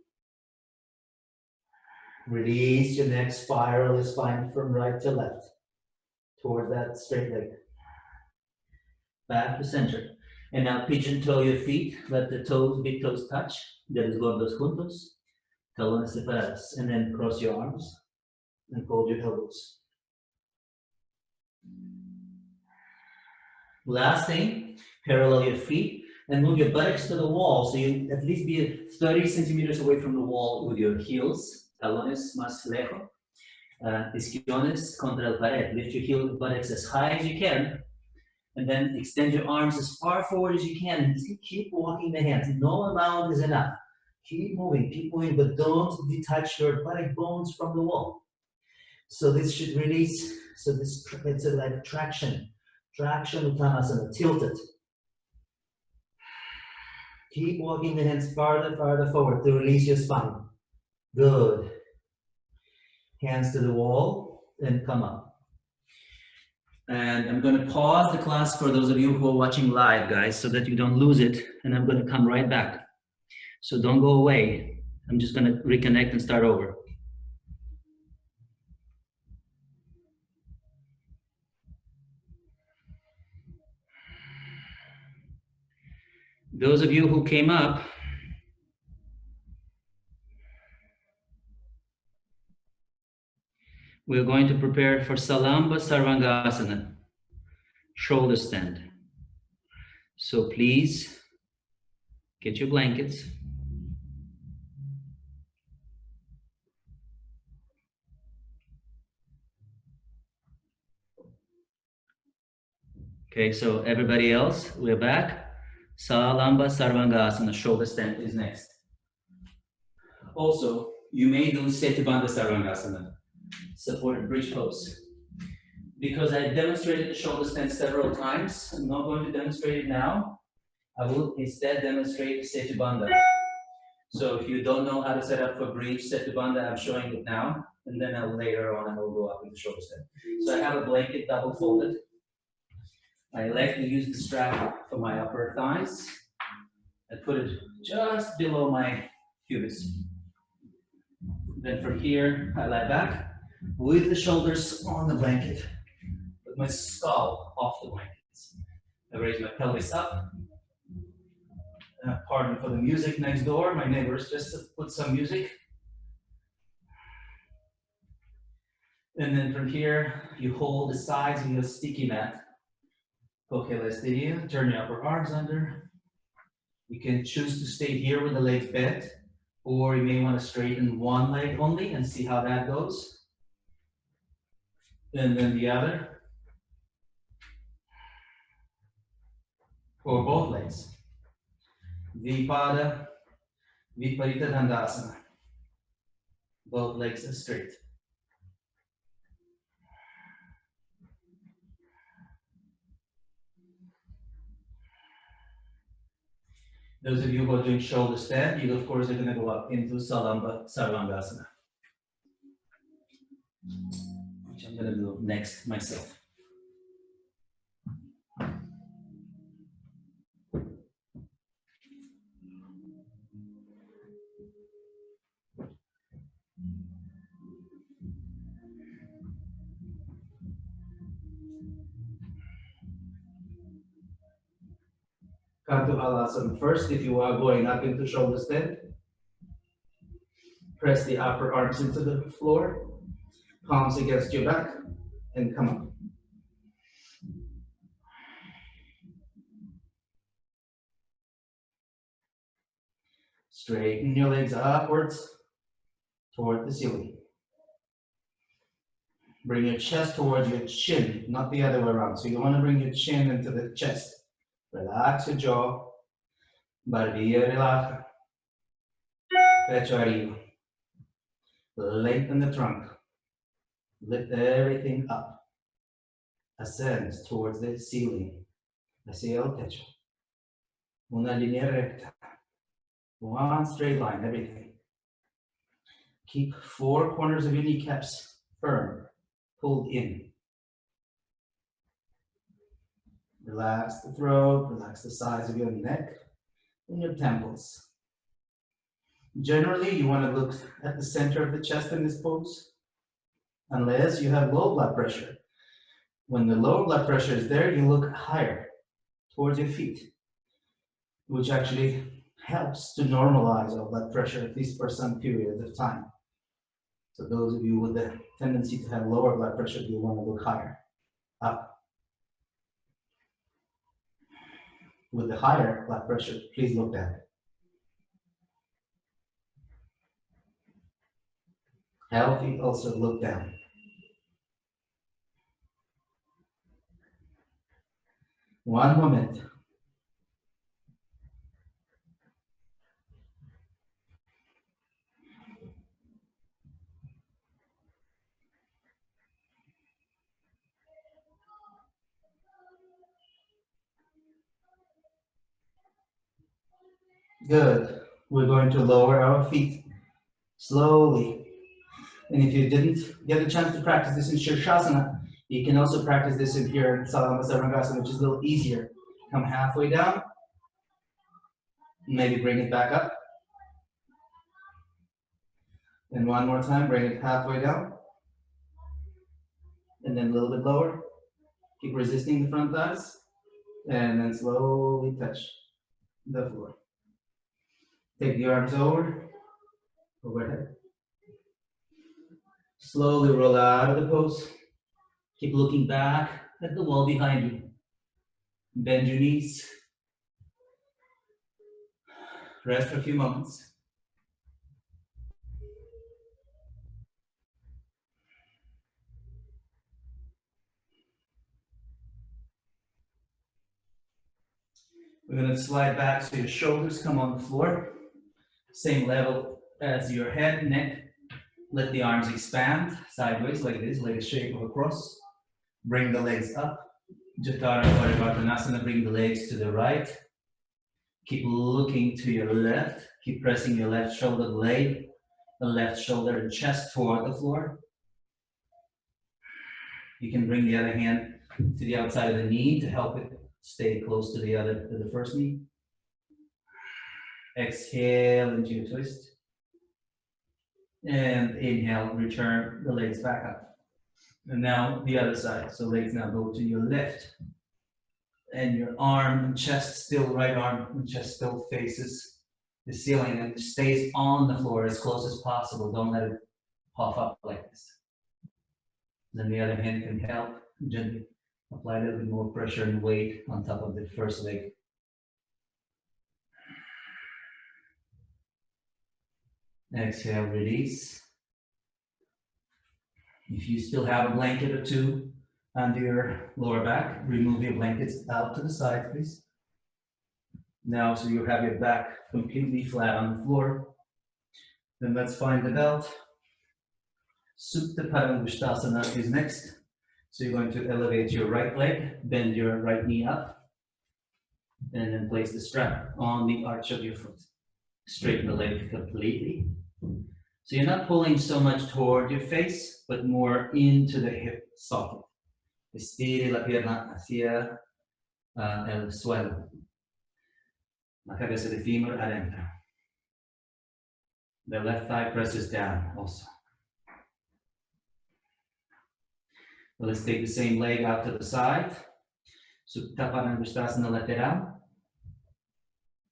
A: Release your neck, spiral your spine from right to left toward that straight leg. Back to center. And now pigeon toe your feet. Let the toes, big toes touch. Dedos gordos juntos. Talones separados. And then cross your arms and fold your elbows. Last thing, parallel your feet and move your buttocks to the wall. So you at least be 30 centimeters away from the wall with your heels. Talones más lejos. Isquiones contra el pared. Lift your heel buttocks as high as you can. And then extend your arms as far forward as you can. And keep walking the hands. No amount is enough. Keep moving, but don't detach your buttock bones from the wall. So this should release. So this it's like traction. Traction Uttanasana, tilted. Keep walking the hands farther forward to release your spine. Good. Hands to the wall and come up. And I'm going to pause the class for those of you who are watching live, guys, so that you don't lose it. And I'm going to come right back. So don't go away. I'm just going to reconnect and start over. Those of you who came up, we're going to prepare for Salamba Sarvangasana, shoulder stand. So please get your blankets. Okay, so everybody else, we're back. Salamba Sarvangasana, shoulder stand is next. Also, you may do Setubandha Sarvangasana, supported bridge pose. Because I demonstrated the shoulder stand several times, I'm not going to demonstrate it now. I will instead demonstrate Setubandha. So if you don't know how to set up for bridge Setubandha, I'm showing it now, and then later on I will go up with the shoulder stand. So I have a blanket double folded. I like to use the strap for my upper thighs. I put it just below my pubis. Then from here, I lie back with the shoulders on the blanket, with my skull off the blankets. I raise my pelvis up. Pardon for the music next door. My neighbors just put some music. And then from here, you hold the sides of your sticky mat. Turn your upper arms under. You can choose to stay here with the legs bent, or you may want to straighten one leg only and see how that goes. And then the other. Or both legs. Vipada, Viparita Dandasana. Both legs are straight. Those of you who are doing shoulder stand, you of course are going to go up into Salamba Sarvangasana, which I'm going to do next myself. Kantu Halasana first. If you are going up into shoulder stand, press the upper arms into the floor, palms against your back, and come up. Straighten your legs upwards toward the ceiling. Bring your chest towards your chin, not the other way around. So you want to bring your chin into the chest. Relax your jaw. Barbilla relaja. Pecho arriba. Lengthen the trunk. Lift everything up. Ascend towards the ceiling. Hacia el techo. Una línea recta. One straight line, everything. Keep four corners of your kneecaps firm, pulled in. Relax the throat, relax the sides of your neck and your temples. Generally, you want to look at the center of the chest in this pose, unless you have low blood pressure. When the low blood pressure is there, you look higher towards your feet, which actually helps to normalize our blood pressure, at least for some periods of time. So those of you with the tendency to have lower blood pressure, you want to look higher, up. With the higher blood pressure, please look down. Healthy, also look down. One moment. Good. We're going to lower our feet slowly. And if you didn't get a chance to practice this in Shirshasana, you can also practice this in here in Salamasa, which is a little easier. Come halfway down. Maybe bring it back up. And one more time, bring it halfway down. And then a little bit lower. Keep resisting the front thighs. And then slowly touch the floor. Take the arms overhead. Slowly roll out of the pose. Keep looking back at the wall behind you. Bend your knees. Rest for a few moments. We're going to slide back so your shoulders come on the floor. Same level as your head, neck. Let the arms expand sideways like this, like a shape of a cross. Bring the legs up. Jatara Parivartanasana, bring the legs to the right. Keep looking to your left. Keep pressing your left shoulder blade, the left shoulder and chest toward the floor. You can bring the other hand to the outside of the knee to help it stay close to the first knee. Exhale into your twist. And inhale, return the legs back up. And now the other side. So legs now go to your left. And your arm and chest still, right arm and chest still faces the ceiling and stays on the floor as close as possible. Don't let it puff up like this. Then the other hand can help gently apply a little bit more pressure and weight on top of the first leg. Exhale, release. If you still have a blanket or two under your lower back, remove your blankets out to the side, please. Now, so you have your back completely flat on the floor. Then let's find the belt. Supta Padangusthasana is next. So you're going to elevate your right leg, bend your right knee up, and then place the strap on the arch of your foot. Straighten the leg completely. So you're not pulling so much toward your face, but more into the hip socket. Estire la pierna hacia el suelo. La cabeza de femur adentro. The left thigh presses down also. Well, let's take the same leg out to the side. Supta Padangusthasana lateral.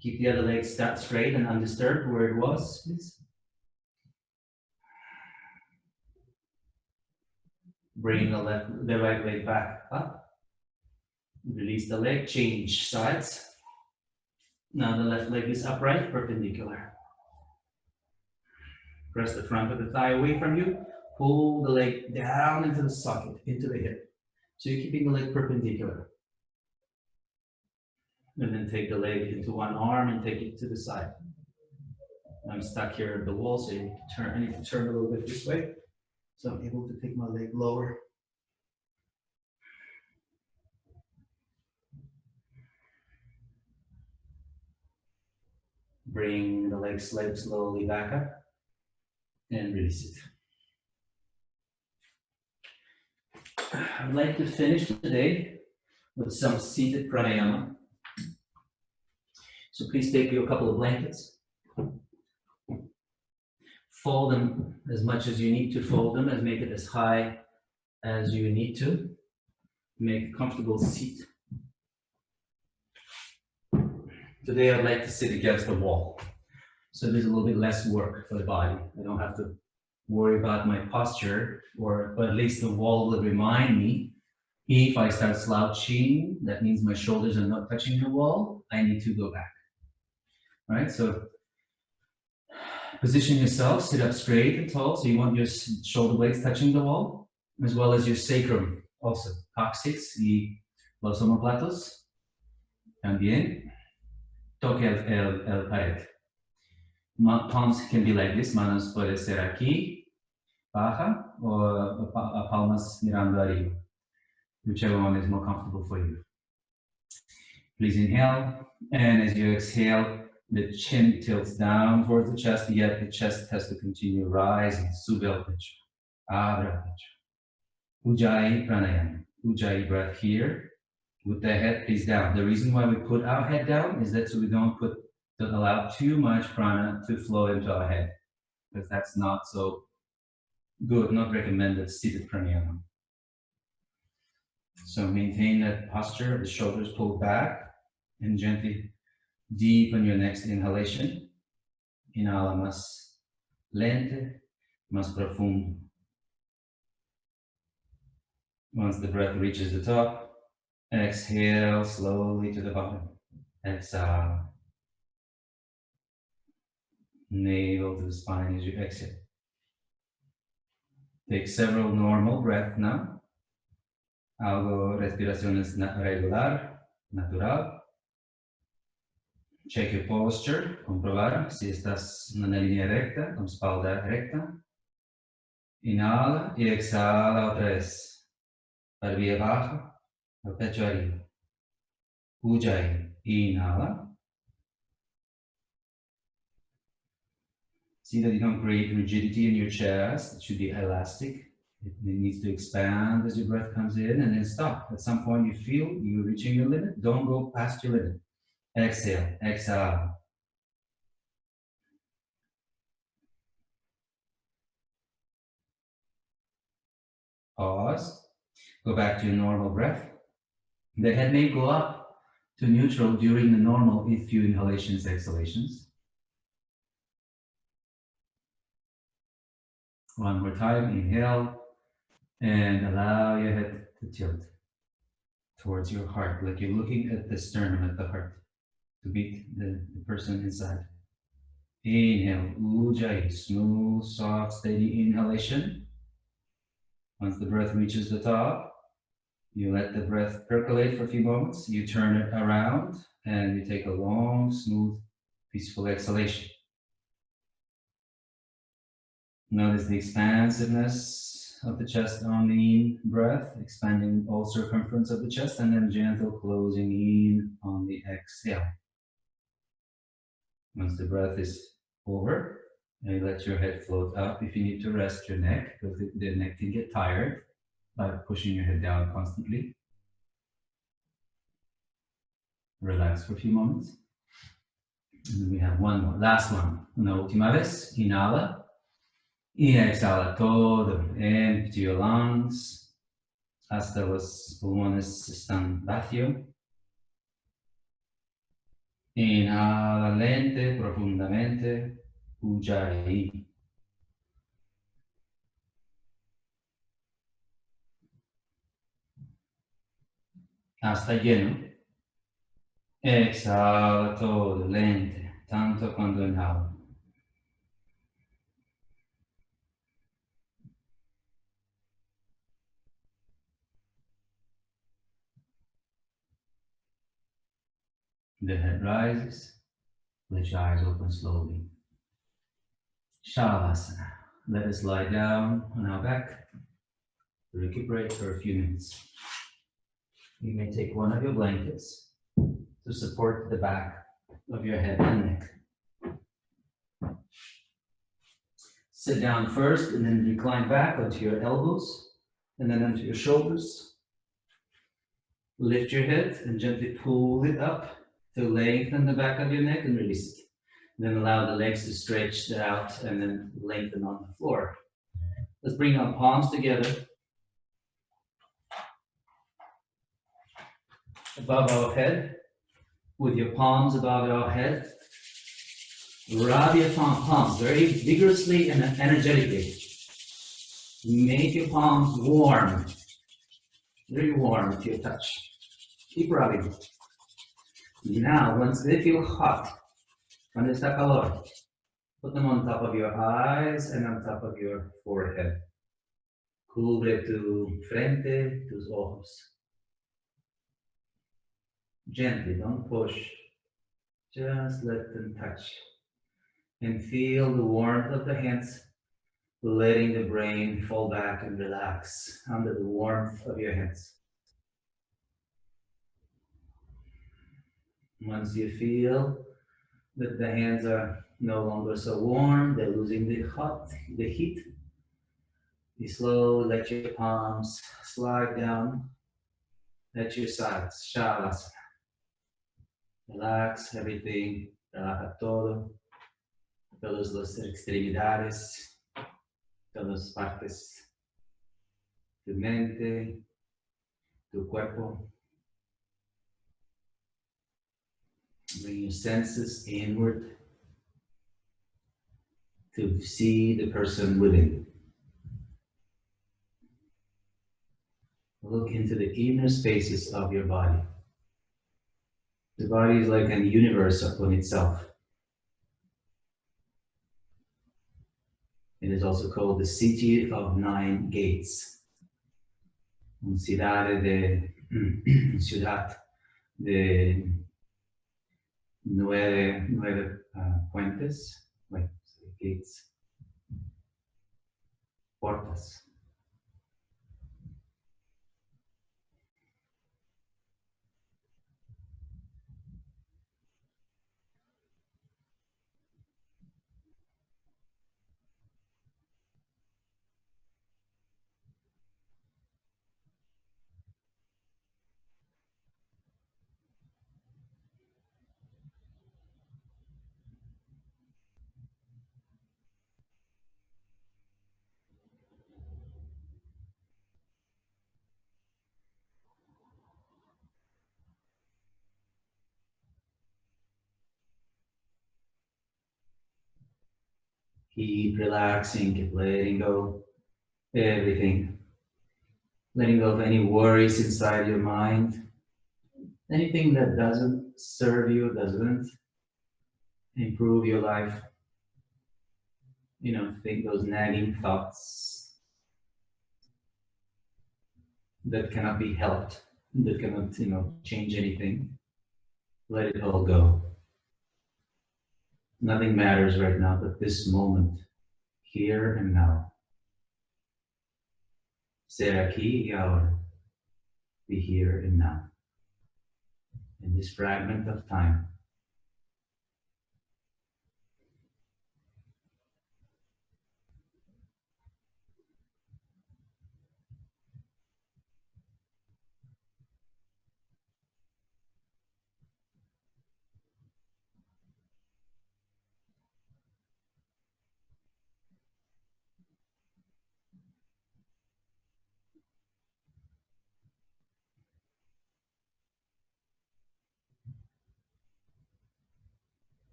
A: Keep the other leg straight and undisturbed where it was, please. Bring the right leg back up. Release the leg, change sides. Now the left leg is upright, perpendicular. Press the front of the thigh away from you. Pull the leg down into the socket, into the hip. So you're keeping the leg perpendicular. And then take the leg into one arm and take it to the side. I'm stuck here at the wall, so you turn, I need to turn a little bit this way. So I'm able to take my leg lower. Bring the leg slowly back up and release it. I'd like to finish today with some seated pranayama. So please take you a couple of blankets. Fold them as much as you need to fold them, and make it as high as you need to. Make a comfortable seat. Today I'd like to sit against the wall. So there's a little bit less work for the body. I don't have to worry about my posture, or at least the wall will remind me. If I start slouching, that means my shoulders are not touching the wall. I need to go back. All right, so position yourself, sit up straight and tall. So you want your shoulder blades touching the wall, as well as your sacrum also. Coccyx y los omoplatos. También. Toque el pared. Palms can be like this. Manos puede ser aquí, baja, or palmas mirando arriba. Whichever one is more comfortable for you. Please inhale, and as you exhale, the chin tilts down towards the chest, yet the chest has to continue rising. Sube el pecho, abre el pecho. Ujjayi pranayama. Ujjayi breath here. With the head please down. The reason why we put our head down is that so we don't allow too much prana to flow into our head, because that's not so good, not recommended seated pranayama. So maintain that posture, the shoulders pulled back, and gently deepen your next inhalation. Inhala más lente, más profundo. Once the breath reaches the top, exhale slowly to the bottom. Exhale. Navel to the spine as you exhale. Take several normal breaths now. Algo respiraciones regular, natural. Check your posture, comprobar si estás en una línea recta, con espalda recta. Inhala y exhala otra vez. Barbilla baja, el pecho arriba. Ujjayi. Inhala. See that you don't create rigidity in your chest. It should be elastic. It needs to expand as your breath comes in, and then stop. At some point you feel you're reaching your limit. Don't go past your limit. Exhale, exhale. Pause. Go back to your normal breath. The head may go up to neutral during the normal few inhalations, exhalations. One more time, inhale, and allow your head to tilt towards your heart, like you're looking at the sternum, at the heart, to beat the person inside. Inhale, Ujjayi, smooth, soft, steady inhalation. Once the breath reaches the top, you let the breath percolate for a few moments, you turn it around, and you take a long, smooth, peaceful exhalation. Notice the expansiveness of the chest on the in breath, expanding all circumference of the chest, and then gentle closing in on the exhale. Once the breath is over, you let your head float up. If you need to rest your neck, because the neck can get tired by pushing your head down constantly. Relax for a few moments. And then we have one more, last one. Una última vez, inhala. Y exhala todo. Empty your lungs hasta los pulmones están vacíos. Inhala lente, profundamente. Ujjayi. Hasta lleno. Exhala todo lente, tanto cuando inhala. The head rises. Let your eyes open slowly. Shavasana. Let us lie down on our back to recuperate for a few minutes. You may take one of your blankets to support the back of your head and neck. Sit down first and then recline back onto your elbows and then onto your shoulders. Lift your head and gently pull it up to lengthen the back of your neck and release it. Then allow the legs to stretch out and then lengthen on the floor. Let's bring our palms together above our head. With your palms above our head, rub your palms very vigorously and energetically. Make your palms warm, very warm with your touch. Keep rubbing. Now, once they feel hot, cuando está calor, put them on top of your eyes and on top of your forehead. Cubre tu frente, tus ojos. Gently, don't push. Just let them touch. And feel the warmth of the hands, letting the brain fall back and relax under the warmth of your hands. Once you feel that the hands are no longer so warm, they're losing the heat, you slowly let your palms slide down at your sides, Shavasana. Relax everything, relaja todo, todas las extremidades, todas partes, tu mente, tu cuerpo. Bring your senses inward to see the person within. Look into the inner spaces of your body. The body is like a universe upon itself. It is also called the city of 9 gates. Ciudad de nueve puentes, like gates, puertas. Keep relaxing, keep letting go everything. Letting go of any worries inside your mind. Anything that doesn't serve you, doesn't improve your life. Think those nagging thoughts that cannot be helped, that cannot, change anything. Let it all go. Nothing matters right now but this moment, here and now. Ser aquí y ahora. Be here and now. In this fragment of time.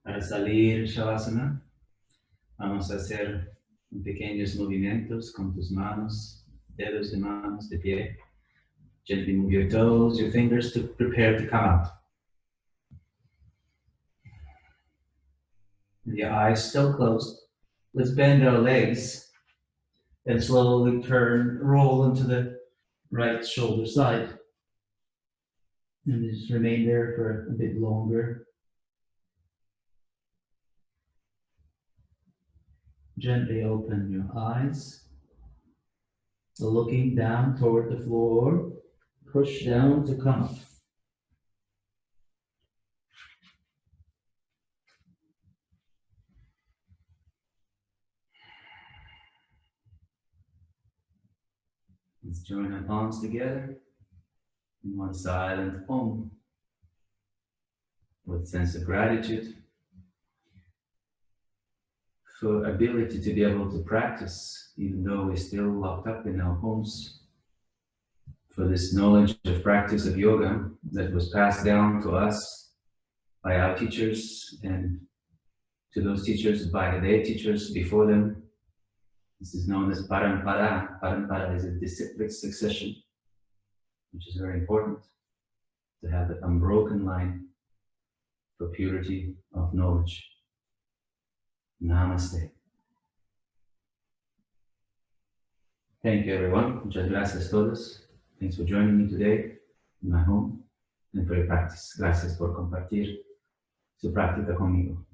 A: Para salir Shavasana, vamos a hacer pequeños movimientos con tus manos, dedos de manos, de pie. Gently move your toes, your fingers to prepare to come out. With your eyes still closed, let's bend our legs and slowly roll into the right shoulder side. And just remain there for a bit longer. Gently open your eyes. So looking down toward the floor, push down to come up. Let's join our palms together in one silent Om with sense of gratitude for ability to be able to practice even though we're still locked up in our homes, for this knowledge of practice of yoga that was passed down to us by our teachers and to those teachers by their teachers before them. This is known as parampara. Parampara is a disciplic succession, which is very important to have an unbroken line for purity of knowledge. Namaste. Thank you, everyone. Muchas gracias todos. Thanks for joining me today in my home and for your practice. Gracias por compartir su práctica conmigo.